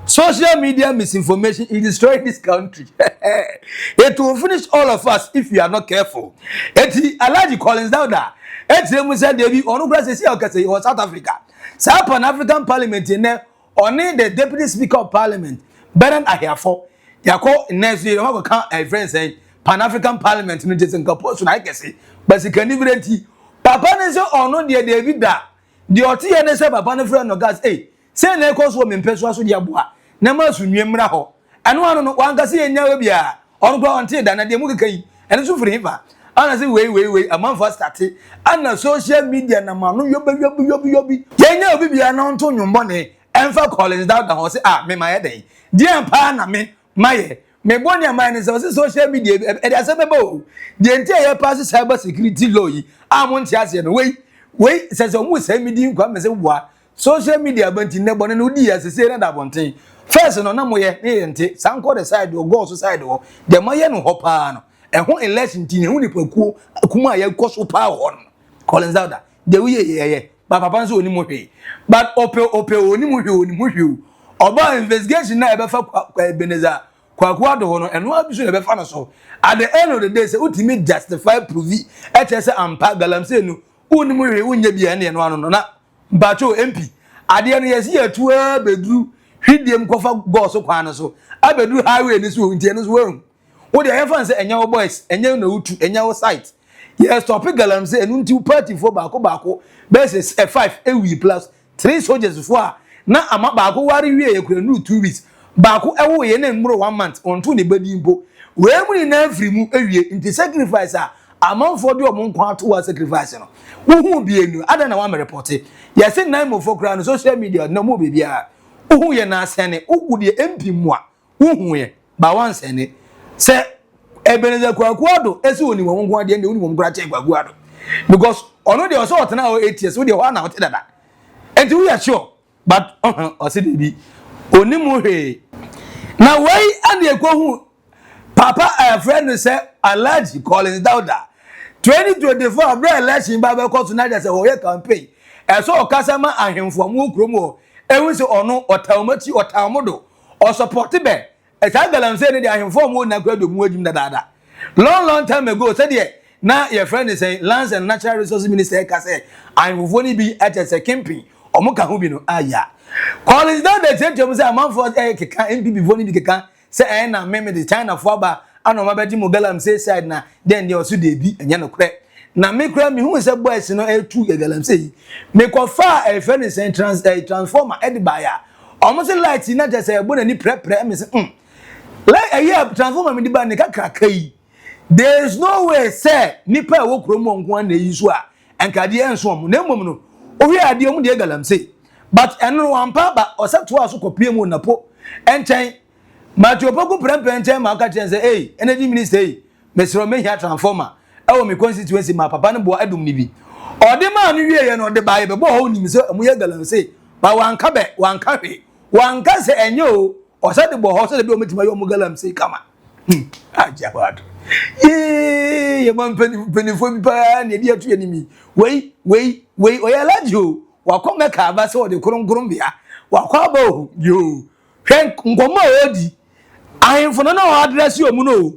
Social media misinformation is destroying this country. It will finish all of us if we are not careful. Eti Alaji Collins Dauda. Eti we said David Onubra say okay was South Africa. South Pan-African Parliament in there only the Deputy Speaker of Parliament Bernard Ahafo. Yako next year we can a friend saying Pan-African Parliament no just nkapo so na I say but you can even Papa ne say ono de David da. The oti ne say Papa ne friend no gas say na ekos wo mempeswa so de aboa na ma so nwemra ho eno anu no wan kase enya we bia onu gba onte da na de mu kekai eno so free fa ana say we amman for start ana social media na ma no yobi yenya obi bia na onto nwombo ne emfa Collins Dauda ho say me ma ye den die ampa na me maye me boni amai ne say social media e dey say bebo die ntia ye pass cyber security law yi amonti ase no we say so mu say me din kwa me say wa social media banti nebo ne odi asese na da bonten first no na moye ne yente sanko the side o go so side o de moye no hopa no ho election tin hu nipakuo kuma ya koso pa ho Collins Dauda de we ye ba papa nso oni mo hwe but ope oni mo hwe oba investigation na e be fa Ebenezer Kwaku Addo no eno abiso e be fa no so at the end of the day say ultimate justify prove e say ampa Galamsey no oni mo hwe unya bia ne no ano no na Bacho MP ade no yesi atua bedru Hwidiem kofa go so kwan so abedru highway ni so ntie no so wehu wo de yefan se enya wo boys enya na utu enya wo site yes topic Galamsey enu nti party for baako basis 5 ewi plus 3 soldiers for na ama baako ware wie ye kura nu 2 weeks baako ewo ye na mmro 1 month onto ne badi mpo we mu ni na afri mu ewie nti sacrifice amanfo de omon kwa to wa sacrifice no wo hu bienu ada na wa me report yes NAIMOS for kra no social media na mo bebia wo hu ye na asene wo de MP mu a wo hu ye ba wan sene se Ebenezer Kwaku Addo esi oni wo ngwa de oni wo ngwa che Kwaku Addo because ono de so otena o 8 years wo de wa na wote dada enti we are sure but o se de bi oni mu he na wai ande ekwo hu papa a friend say Alaji Collins Dauda 2024 bra election ba be court na say o ye campaign e so okasama ahemfo mu kromo ewu se ono otamati otamodo o support be e sa Galamsey ne de ahemfo mu na kwado mu adwum dada long time ago say de na your friend is saying Lands and Natural Resources Minister ka say ahemfo ni bi at say campaign o mu ka hu bi no aya Collins Dauda tell say amanfo keka MPP fo ni bi keka say na meme the China for ba ano mabedi mo Galamsey side na den de oso de bi enya no kre na me kra me hu se boys no etu Galamsey me ko fa e fe ne transformer e di ba ya omo se light na je se bo na ni pre me se like a year transformer me di ba ne kakrakai there is no way say nipa e wo kromo nko na yi so a enkade enso mo na mom no o wi ade mu de Galamsey but eno wampa ba osato aso kopie mu na po enchen Matthew Poku prempenche ma ka chen say energy minister mesro me hia transformer e wo me constituency ma papa ne bo adum ni bi ode ma no wie ye no de ba ye be bo ho ni mi se mu ye Galamsey ba wanka hwe wanka se enye o se de bo ho se de be o metima yo mu Galamsey kama aja wadu ye man penifo bi pa na bi atu ye ni mi wei o ya lajo wa ko me ka ba se o de kurungurun bia wa kwa ba o yo hwen ngoma odi ahemfo no na address yo mu no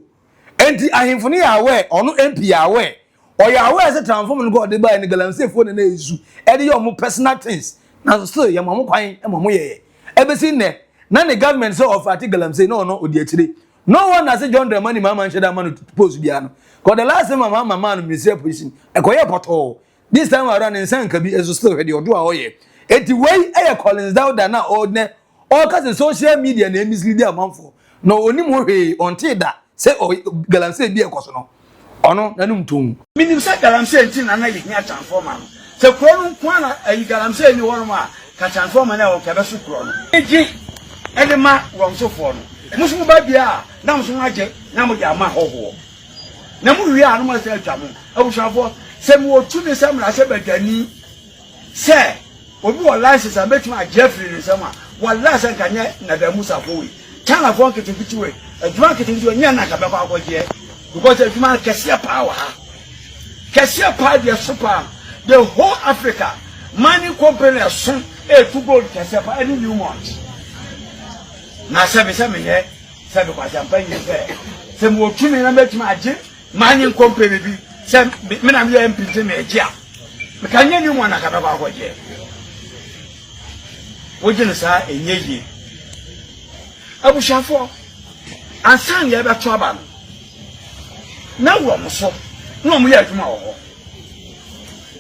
enti ahemfo no ya we ono MP ya we o ya we se transform no god by ni Galamsey fo na ezu e de yo mu personal things na so ya mamu kwan e mamu ye e be sin ne na the government so of ati Galamsey no odi akire no one has John Dramani mama nsheda man to post bia no because the last time mama man minister position e ko ye poto this time around in san ka bi ezo still he de odo a oye enti we e Collins Dauda na odne all cause social media na mislead amanfo no onim hwe onte da say Galamsey bi ekoso no ono nanum tom
minim say Galamsey ntin na ye hia transformer no se kro no kwa na Galamsey ni wono ma ka transformer na o ka be so kro no eji ede ma won so fo no musu ba bia na musu age na mo ja ma hoho na mu wi anu ma se atwa mo abushafo se mo otu ni se mra se badani se obi wa license a betuma Jeffrey ni sama wa license kanye na da Musa fowi China for kitifiti we adwuma kitifiti we nya na ka be kwa akwaje because adwuma kese power kese power dey super the whole Africa mining company son to gold kese power any new month na se me ye se be kwa champagne se mo tumi na betuma age mining company bi se me na me MP te me age a me kanye new one na ka be kwa akwaje wojene sa enyeyi abushafo ansan ye beto aba na wo mso na omo ye adwuma wo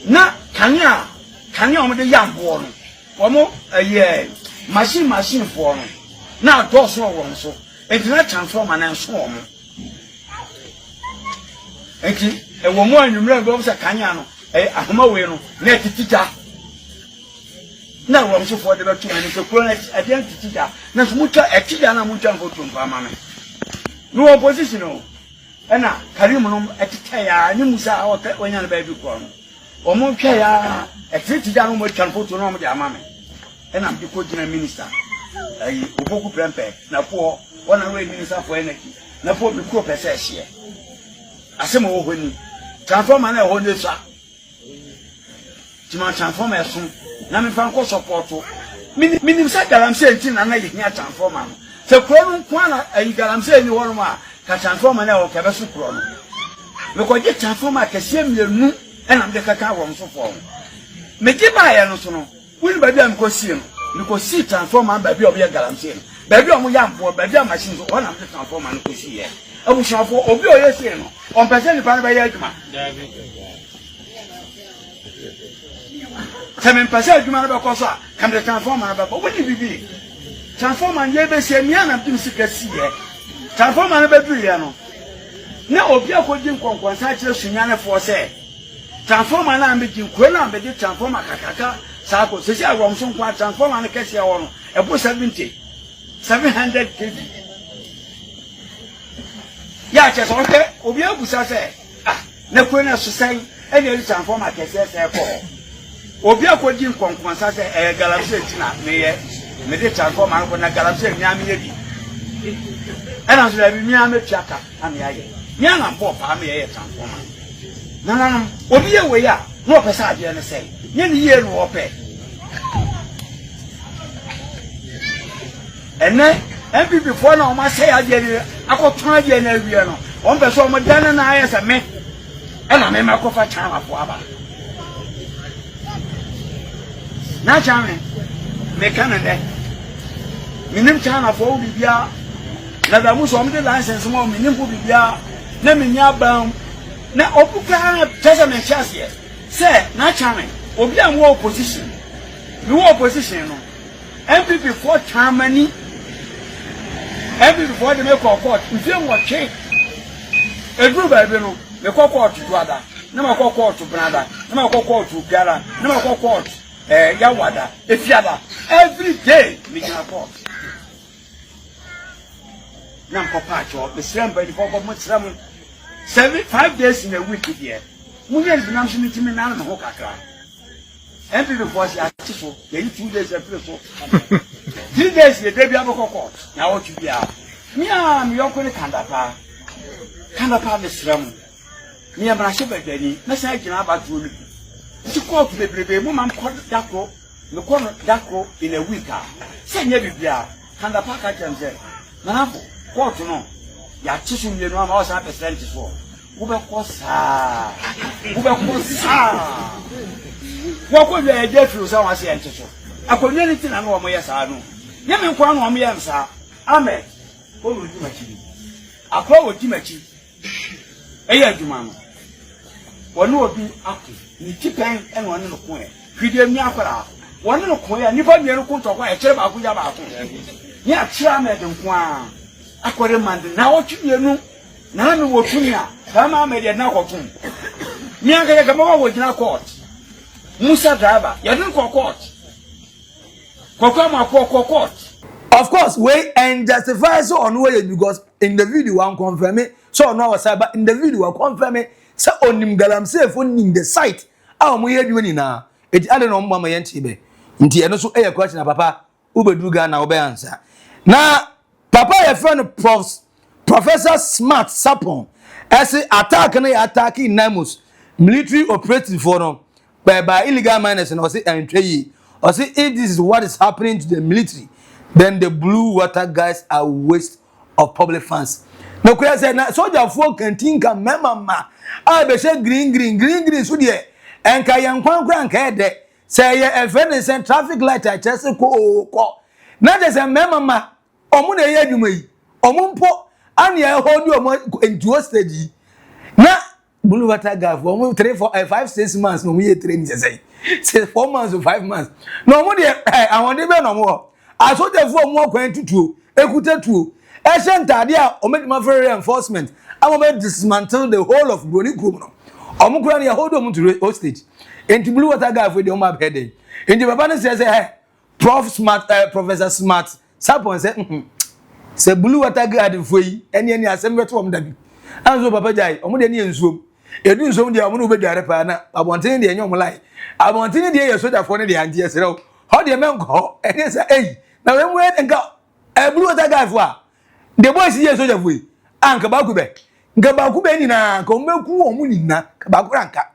na kanya omo de yambo no omo ye machine fo no na do so wo mso entina transformer na nso omo enti e wo mo anwumre go se kanya no ahoma we no na titija na wo so for the betu mani so kro na identity da na so muta etija na muta foto mpa ma me no opposition no na karim no etita ya ni musa o onya na ba bi ko no o mo twa ya etija no mo twa foto no mo de ama me na bi ko gina minister ayi oboku prempe na po wona we minister for energy na po bi ko pese ehie asem wo honi transformer na ho ne sa tima transformer so na me fan ko support minim sa Galamsey enti na na yihia transformer no se kro no kwa na Galamsey ni wono ma ka transformer na o ka be so kro no me ko je transformer ka sie mienu e na me ka ka wo so fo me je ba ya no so no woni ba bia me ko sie no me ko si transformer ba bia obi Galamsey no ba bia o mo yampo ba bia machine so ona me transformer no ko si ye abu shafo obi o ye sie no on pese ni pa na ba ye aduma Semen passé adwuma na be ko so a kam de transformer na be ko woni bibi transformer ye be se mia na dim sika si ye transformer na be du ye no na obi akoji nkonkon sa kire sunya ne fo se transformer na ambe jin ko na ambe de transformer kakaka sa ko se si awom so kwa transformer na kese wo no e bo 700 kV ya che so ke obi abusa se na ko na so sai e de transformer kese se ko obi akoji nkonkon sa se Galamsey tina me de transformer ko na Galamsey nya me yedi ana so da bi mi ametwaka am yaye nya na bo pa me ye transformer na obi ye we ya no pesa ade ne sei nya ni ye no ope ene MPP for na o ma sei ade ne akotun ade na awie no on pesa o mo dan na aye se me ena me makofa chama fo aba na chame me kanade minim chana fo bibia na da mu so am de license mo minim fo bibia na me nya bam na opuka tese me chase se na chame obi am wo opposition me wo opposition no MPP for chamani MPP for de me ko court if you wo che edru ba bi no me ko court Dauda na ma ko court brada na ma ko court Gara na ma ko court Yawada, Efiada, every day we can afford. Nam Copacho, the same by the Copa 5 days in a week here. Munyan Binamson to me now in Hokaka. Every was a tissue, then 2 days a person. 3 days the day of court. Now what you be out. Mia, me open a candapa. Candapa the slam. Mia Brasheba Daddy, Massa Janaba to me. To call to the baby, woman called Dako, the corner Dako in a week. Say, never be out. Can the packet and say, Manabo, what to know? Ya chishing the normal house at the center for. Uber Cosa. What could they get through someone say? I could anything I know my yes, I know. Yemen Kwan on me, sir. Ahmed. What will Timachi? I call with Timachi. Aya Jumano. One will be active. Ni tipen en won no ko e Hwidiem nya kwara won no ko ya nipa mi no ko to kwa e kire ba ko ya ba ko ni a kira me de nko a akore mande na wo twienu na me wo tumi a ba ma me de na ko tun ni aka ya ga ma wo gina court Musa driver ya din ko court ko ma ko court
of course we and justify so on way because in the video one confirm it so no was but in the video confirm it so onim Galamsey for nim the site a mo ye adwani na eti ade no mama ye ntibe nti eno so eye question na papa ubedu Ghana obe answer na papa your friend Professor Smart Sapon as attack na attack in NAIMOS military operative for no by illegal miners and say entry or say if this is what is happening to the military then the blue water guys are waste of public funds. No kwe say na soldier for canteen can mema I be say green so there enka yankwankwa nka ede say ye friend say traffic light I just ko na just mema omu na ye adwuma yi omu mpo ane e hold omu entuo stage na blue water guy for omu 3 4 5 6 months no we training say 4 months or 5 months no omu de I want be no mo asoje fu omu akwan tutuo ekuta tuo ntade a omedima for reinforcement am dismantle the whole of Broni group no omu kura na hold omu to hostage enti blue water guy for the omu abede enti baba no say hey Professor Smart Sapon say blue water guy for yi eni asem beto omu dabi anzo papa jai omu de ni ensuom edu nsuom de omu no bedware pa na abonten de enyo omu lai abonten de ye soja for ne de ante esere ho de menko eni say hey na we mu enka blue water guy for the boys here soldier for anka bakube nka bakube ni na ka omeku omu ni na ka bakuranka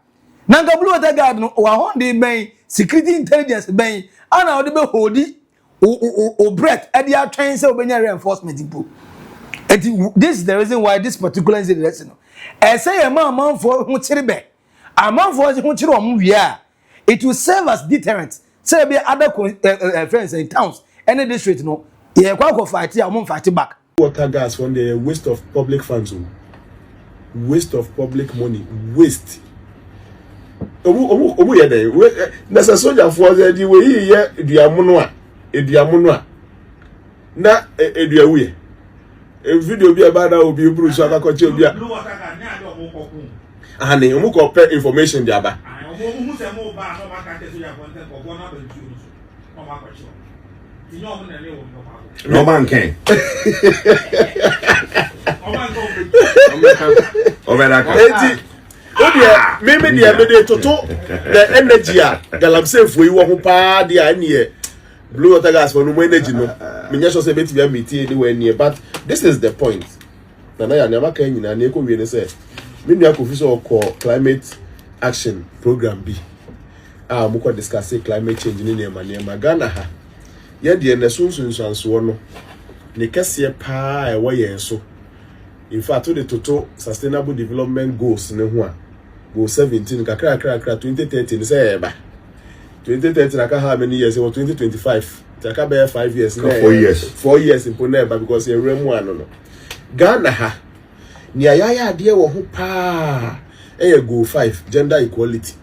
na nka blue water guard no wa honde ben security intelligence ben ana ode be hodi o breath e dia train say obenya reinforcement impo this is the reason why this particular incident no say a man for hu chirebe a man for hu chiro omu wi a it will serve as deterrent say be other friends in towns any district no ye kwa fight ya omu fight back.
Water gas from the waste of public funds, waste of public money, waste. Omu yede. Nasa soldier for the way ye eduamunwa. Na eduawe. Video bi about that obi buru so aka koche obi a. Ahane omu ko pe information di aba. Omu se mo ba so ba ka te soldier for the ko na ba ntu so. O ma ko chi. No man can. Maybe the other toto the energy Galamsey for you who pa the near blue water gas for no energy no. Me just say beti be meeting anywhere near, but this is the point. Na ya never can you na eko we say. Me nua ko fi so call climate action program B. Mo ko discuss climate change ni near Ghana ha. Ye de na sunsunsanso no ne kase pa e wo ye so in fact to the total sustainable development goals ne ho a goal 17 kakra 2030 say eba 2030 na ka how many years 2025 taka be 5 years na 4 years in pona eba because e remu ano no Ghana ha ni ayaya de wo ho pa goal 5 gender equality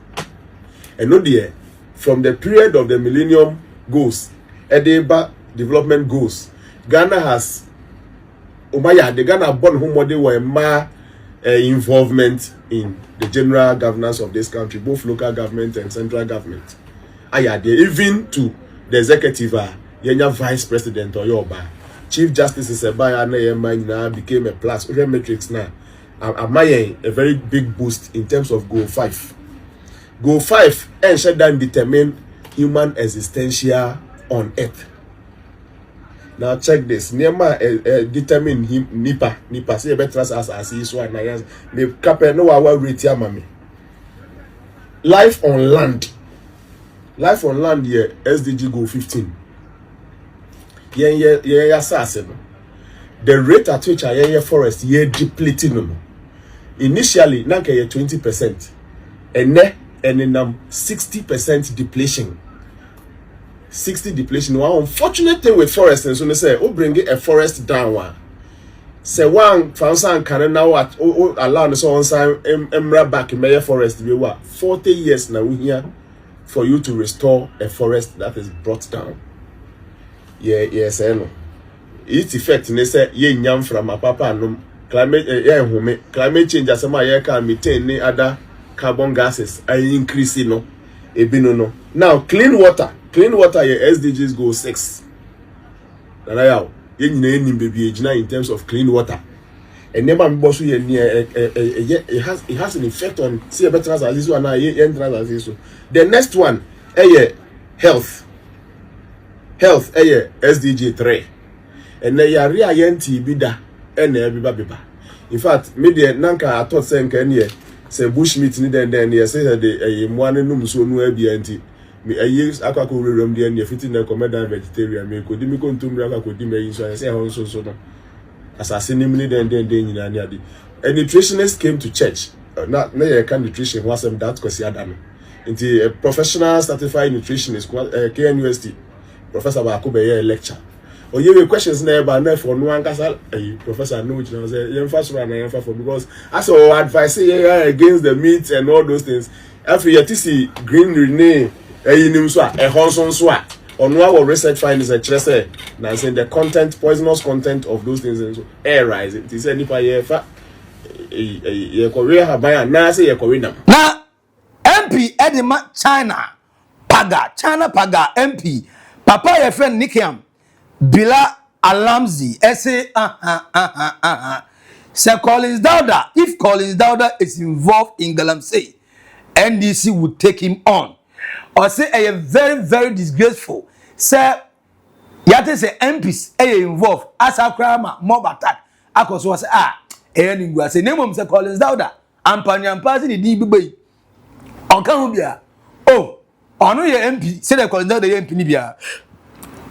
and no there from the period of the millennium goals Edeba development goals. Ghana has the Ghana born who model were ma involvement in the general governance of this country, both local government and central government. Even to the executive, Yenya vice president or Yoba, Chief Justice is now became a plus matrix now. A very big boost in terms of goal 5. Goal 5 and shut down determine human existential on earth. Now check this. Nema determine him nipa say better as he so na yes. The capel no our rate mami. Life on land. Life on land here SDG goal 15. Yeah assassin. The rate at which I forest ye depleting no. Initially nanka ye 20%. And then 60% depletion. 60 depletion. One unfortunate thing with forest, and so they say, oh, bring a forest down. Say one found some can now at allow the so on sign emra back in Mayor Forest. We were 40 years now here for you to restore a forest that is brought down. Yes, I know. Its effect, they say, ye nyam from a papa no climate change as my air can methane any other carbon gases are increasing no. No. Now clean water your SDGs goal 6. In terms of clean water. And never it has an effect on the next one, health. health SDG 3 and they are real yenti bida and biba. In fact, media nanka I thought saying can ye say bush meat ni then ye say that the one num so no anti me use akako rum the and fitting the command vegetarian me could me contum akako di me so say hon so no assassin ni then nyina ni ade. A nutritionist came to church. Not nutrition was that because a professional certified nutritionist KNUST Professor Bakube lecture. Or you have questions never for no one Professor no first run for because as our advice against the meat and all those things. After you see green renee a Honson swat on our research findings a say now saying the content poisonous content of those things and so air rise it is any
na MP Edema China Paga MP Papa your friend Nikiam Bila Galamsey say Sir Collins Dauda, if Collins Dauda is involved in Galamsey, NDC would take him on. Or say a very, very disgraceful. Sir, yate say MPs involved as a crime mob attack. Akos was Eningwa say name Sir Collins Dauda. Ampanyam passing the DB. Onkan oh, ono ye MP say the Collins Dauda MP ni bia.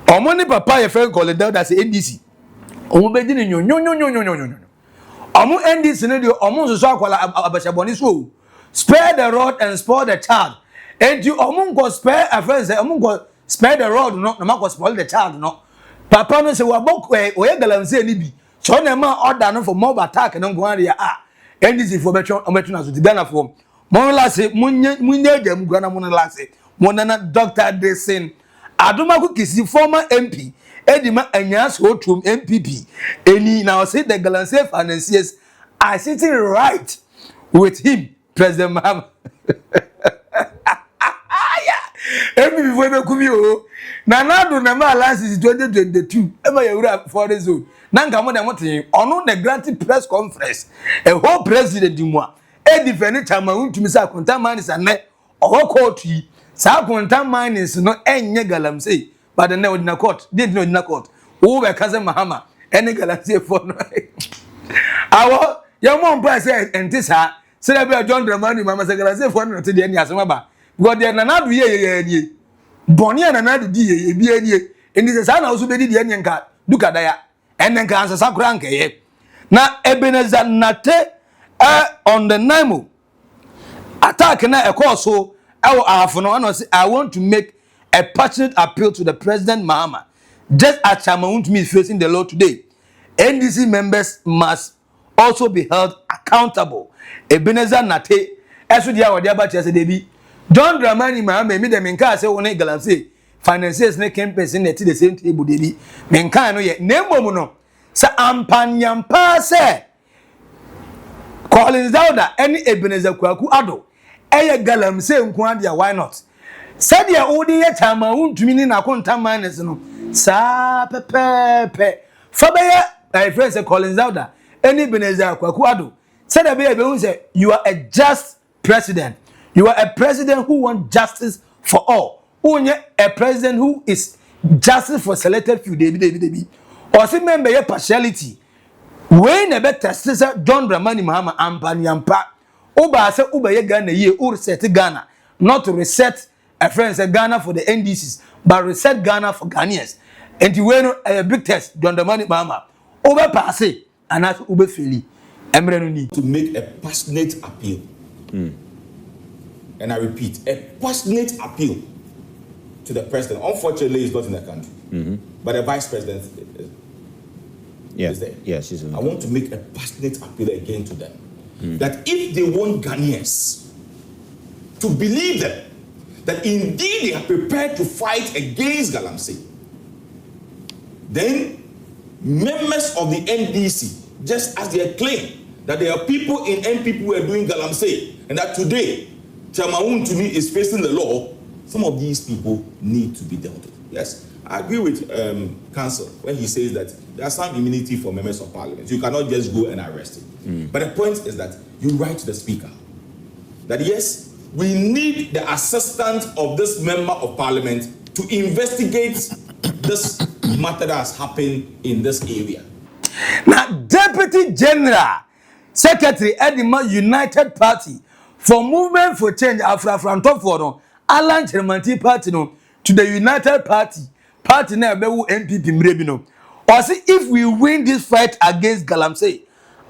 Omoni papa ye friend Collins Dauda say NDC. Omo be di nyo. Omo NDC ne de omo so akwala abashaboni so. Spare the rod and spoil the child. And you omo spare a friend say omo spare the rod no ma spoil the child no. Papa no say we Galamsey ni bi. So na ma order no for mob attack no go area NDC for betu na so di Ghana for. Mon la say munye dem Ghana mon la say. Mon na Dr. Desin Adumaku Kisi former MP Edima Anyas Hotrum MPP eni now say the Galamsey financiers are sitting right with him President Mahama. MPP for be kumi o na do na ma last is 2022 e ma yewura for the zone na nka mo dem tin ono the granted press conference a whole president dimwa e defend chama untumi sa konta manis ane o court yi sa konta manis no enye Galamsey but the na court didn't know na court wo be kaze Mahama ene Galamsey for no awo ya mo mpa say entisa say be John Dramani Mama say Galamsey for no te de ni asema ba God there na do ye nie boni na do di ye bi anie eni say sa na so be di de anie nka duka da ya ene nka ansasa kura nka ye na Ebenezer Nate on the NAIMOS attack na ekoso Ahafo no and say I want to make a passionate appeal to the President Mahama just as Chamauntumi is facing the law today. NDC members must also be held accountable. Ebenezer Nate esu dia wodi abachi say debi John Dramani Mahama me dem nka say woni Galamsey financiers ne campaigns ne the same table debi me nka no ye nembom no sa ampanyampa say Collins Dauda any Ebenezer Kwaku Addo eye Galamsey nko ade why not said ya odi ye Chamauntumi ni na konta minus no sa pepepe fabaya my friend say Collins Dauda any Ebenezer Kwaku Addo said be say you are a just president. You are a president who wants justice for all. Unye a president who is justice for selected few debi. Or say member your partiality. When a better sister John Dramani Mahama ampanyampa. Oba say uba ye Ghana ye or reset Ghana. Not to reset a friend say Ghana for the NDCs, but reset Ghana for Ghanaians. And you win a big test John Dramani Mahama. Over passe and as ube fili.
To make a passionate appeal. And I repeat, a passionate appeal to the president. Unfortunately, he's not in the country. But the vice president is there.
Yes, she's in the
I want to make a passionate appeal again to them. That if they want Ghanaians to believe them, that indeed they are prepared to fight against Galamsey, then members of the NDC, just as they claim that there are people in NPP who are doing Galamsey, and that today Chamauntumi is facing the law, some of these people need to be dealt with. Yes, I agree with Council when he says that there are some immunity for members of parliament. You cannot just go and arrest him. But the point is that you write to the speaker that yes, we need the assistance of this member of parliament to investigate this matter that has happened in this area.
Now, Deputy General Secretary Edima United Party for Movement for Change Afra Alan Chermanti Party no to the United Party na bewu MPP mrebino. Or see if we win this fight against Galamsey,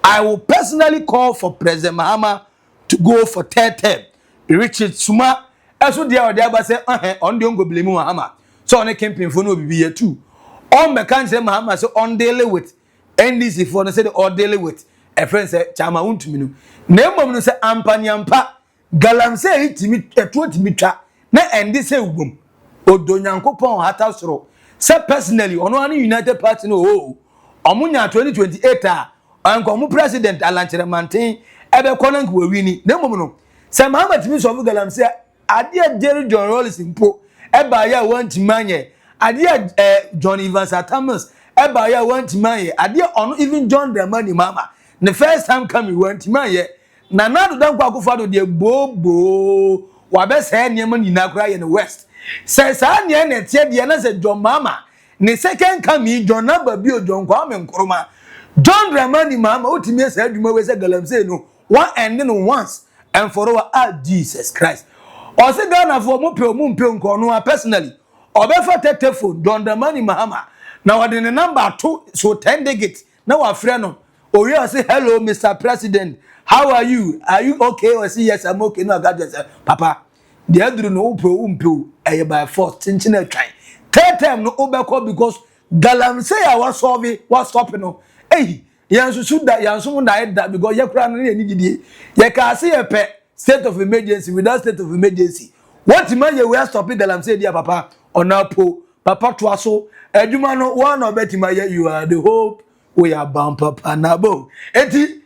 I will personally call for President Mahama to go for third term. Richard Suma eso dia odiaba say on the ongo blame Mahama. So on a campaign for no be here too. On mekan say Mahama so on daily with NDC for no say or daily with a friend say chama untumi no. Na mom no say ampanyampa Galamsey itimi eto twa na endi say ugum. Odonyankopon hata soro. Say personally ono ani United Party no omunya 2028 anko president Alan Chermanti ebe konan ko wini na mom no say Mahama timi so Galamsey ade Jerry John Rollins impo eba ya wantimanye ade John Evans Thomas eba ya wantimanye ade ono even John Dramani Mama the first time coming wantimanye na nadu dan kwa kufado de bobo wa be say niam ni na kura ye no west say sa ne na tie de na say John Mama ne second coming John number bi o John kwa me nkroma John Dramani Mama otimi say adwuma we say Galamsey no one ending once and for all Jesus Christ. Or say Ghana for mumpe nkono personally. Or befa telephone John Dramani Mahama. Now what in the number 2 so 10 degate. Now our friend or you say hello Mr. President. How are you? Are you okay? Or say yes I'm okay. No I got this. Papa. The other no umpe by force tinchine try. Third time no obeko because Galamsey was solving was stopping no. Hey, yansu that yansu that because you cry no need ye can see a pet state of emergency without state of emergency. What man you were stopping Galamsey dear papa on our po papa twaso eduma no one or betima you are the hope we are bound papa nabo. Eti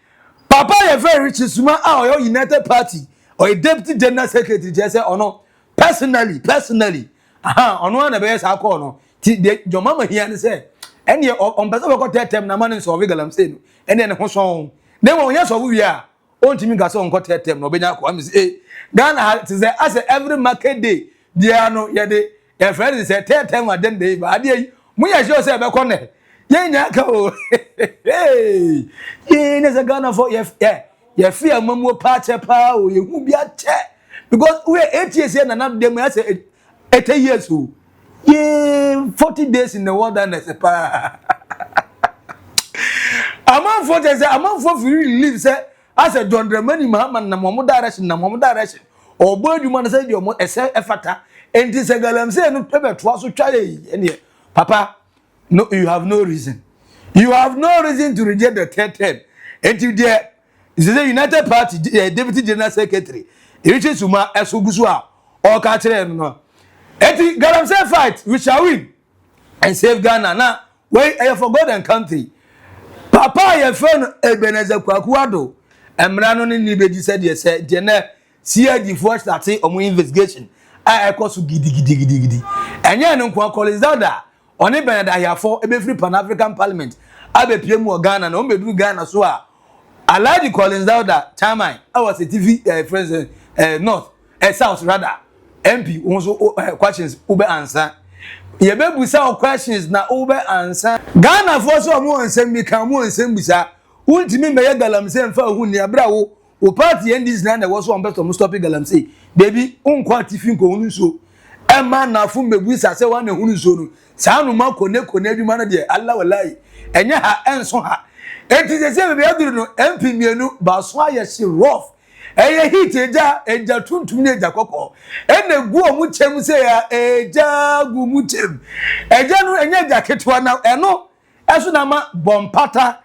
papa you very rich suma our United Party or a deputy general secretary just say or no personally on one of best call no your mama here say any on person go tell them na man so Galamsey no and then ho so then when you so we are on timi ga so nko tell them no be nya ko am say Ghana to say as every market day dia no ye de your friend say tell them at den day ba ade mu ya sure say be ko ne ye nya ka o hey ye ne say Ghana for ye fear mamu pa che pa o ye hu bia che because we 8 years here na dem ya say 8 years o ye 40 days in the wilderness pa among for say among for free live say as a John Dramani Mahama na momu direction or boy you man say your mo ese efata enti say Galamsey no pebe to so twaye ene papa no you have no reason to reject the third term enti there is the United Party Deputy General Secretary Richard Suma esogusu a o ka kire no enti Galamsey fight we shall win and save Ghana now we are for God and country papa your friend Ebenezer Kwaku Addo emrano ni nibeji said yes de na CID for start omo investigation I so gidi enye no kwa Collins Dauda oni Benada Ahafo ebe free Pan African Parliament abepie mu Ghana na o medu Ghana so a Alhaji Collins Dauda chairman Asutifi friends North South rather MP also questions ube answer ye be busa questions na ube answer Ghana for so mo nsem bi kan mo nsem bisa ultimi meye Galamsey mfa hu ni abra wo party NDC na was one best of stop Galamsey baby unko atifi nko hunu so ema na fu mebuisa se wan hunu so no sa no ma kone adwuma na de Allah wallahi enye ha enso ha enti se baby aduru no MP mienu ba so aye she rough eye hit eja tuntum ne eja kokko ene gu omu chem se ya eja gu mu chem eja no enye eja ketwa na eno eso na ma bompata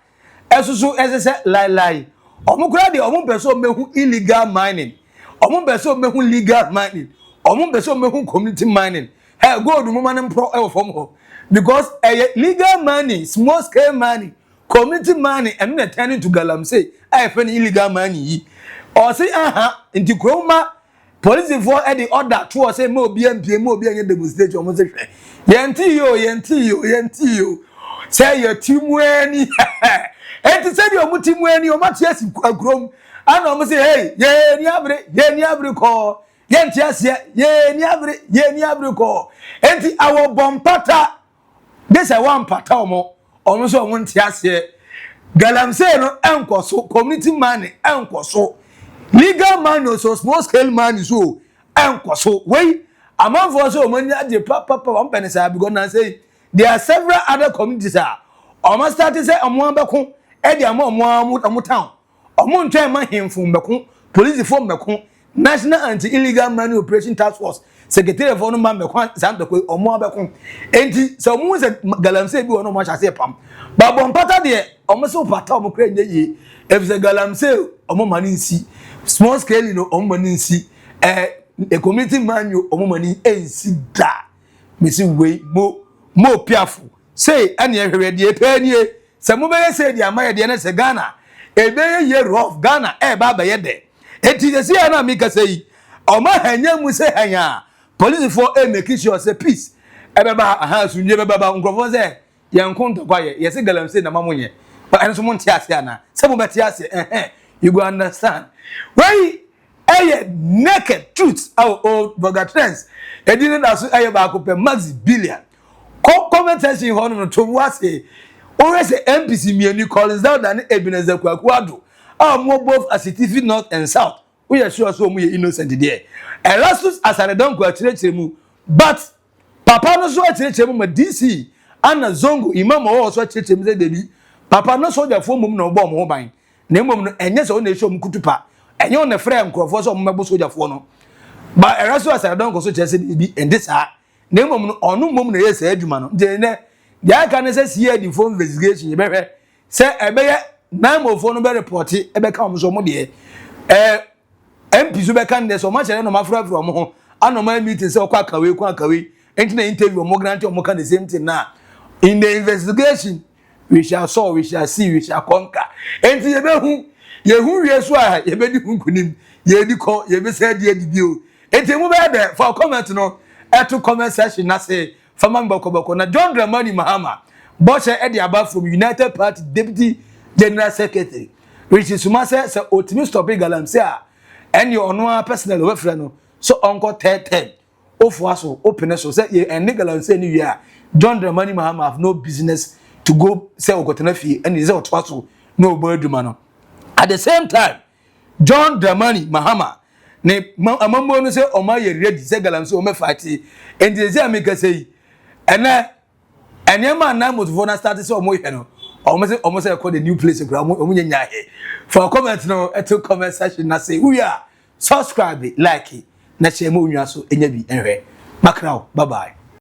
esusu esese lai omukura de omumpeso mehu illegal mining omumpeso mehu legal mining omumpeso mehu community mining hey gold mu man pro e fom ho because legal mining small scale mining community mining and na turning to Galamsey I find illegal mining yi or say inti kroma police for the order to say mo bi MP mo bi anye demonstration mo say yenti yo say your team weni enti say your team weni o matiasi agrom ana o say hey ye ni abre ko yenti asia ye ni abre ko enti awo bompata this a one pata omo so omo ntiase Galamsey no enkoso community money enkoso legal money so small scale money so enkoso we amanfo so omo nya je papa one penisa because na say there are several other communities omo start say omo abeko e dey omo town omo ntwe ma hemfo mbeko police form mbeko National Anti-Illegal Money Operation Task Force Secretary for no man mbeko sambeko omo abeko enti so omo say Galamsey bi ono ma chase pam ba bon pata de omo so pata omo kra nye if say Galamsey omo mani nsi small scale no omo mani nsi a community man you omo mani ensi da mesi we mo piafu say ane ehwe de epanie se mo be say de amaye de na se Ghana e be ye rough Ghana ba ba ye de eti de say na mi ka say omo hanya mu say hanya police for make sure say peace e be ba aha sunye be ba nkrofo say ye nkonto kwaye ye say Galamsey na mamonye ba ene so mo ntiase ana se mo betiase you go understand why naked truth our Oldboga trends e didn't aso ba ko pe Maxi Billian comment section hono to wase always MPC mienu calls down than Ebenezer Kwaku Addo more both Asutifi North and South we are sure so we innocent there Erastus asare don ko akire mu but papa no so akire mu ma DC ana zongo imam o so akire mu debi papa no so der fo mum na obo mo ban na mum no enye so na esho mu kutupa enye on the friend nkrofo so mmebo soldier fo no ba Erastus asare don ko so akire debi and this na mum no onu mum na yes adwuma no de ne ya ka ne se CID for investigation ye behwe se ebeye NAIMOS no be report ebe ka mo so mo de MP so be kan de so ma chere no ma fra from ho anoma meeting se kwa akawe enti na interview mo grant mo kan the same thing na in the investigation we shall saw we shall see we shall conquer enti ye hu wie so a ye be di hunkunim ye di ko ye be say di bio enti mo be de for comment no eto comment section na say Faman Boko na John Dramani Mahama Boshe Eddie Abba from United Party Deputy General Secretary which is Sumase se otimi stop Galamsey and your own personal reference so uncle 10 ofuaso open so say ye and Galamsey ni ya John Dramani Mahama have no business to go say okotena fie and is otuaso no boduma no at the same time John Dramani Mahama ne amambo no say oma ye ready say Galamsey o me fight and dey say ameka say ene ma NAIMOS for na start say omo he no omo say call the new place omo nyanya he for comment no eto comment section na say we are subscribe like na share mo unwa so enya bi enhwe makrao bye bye.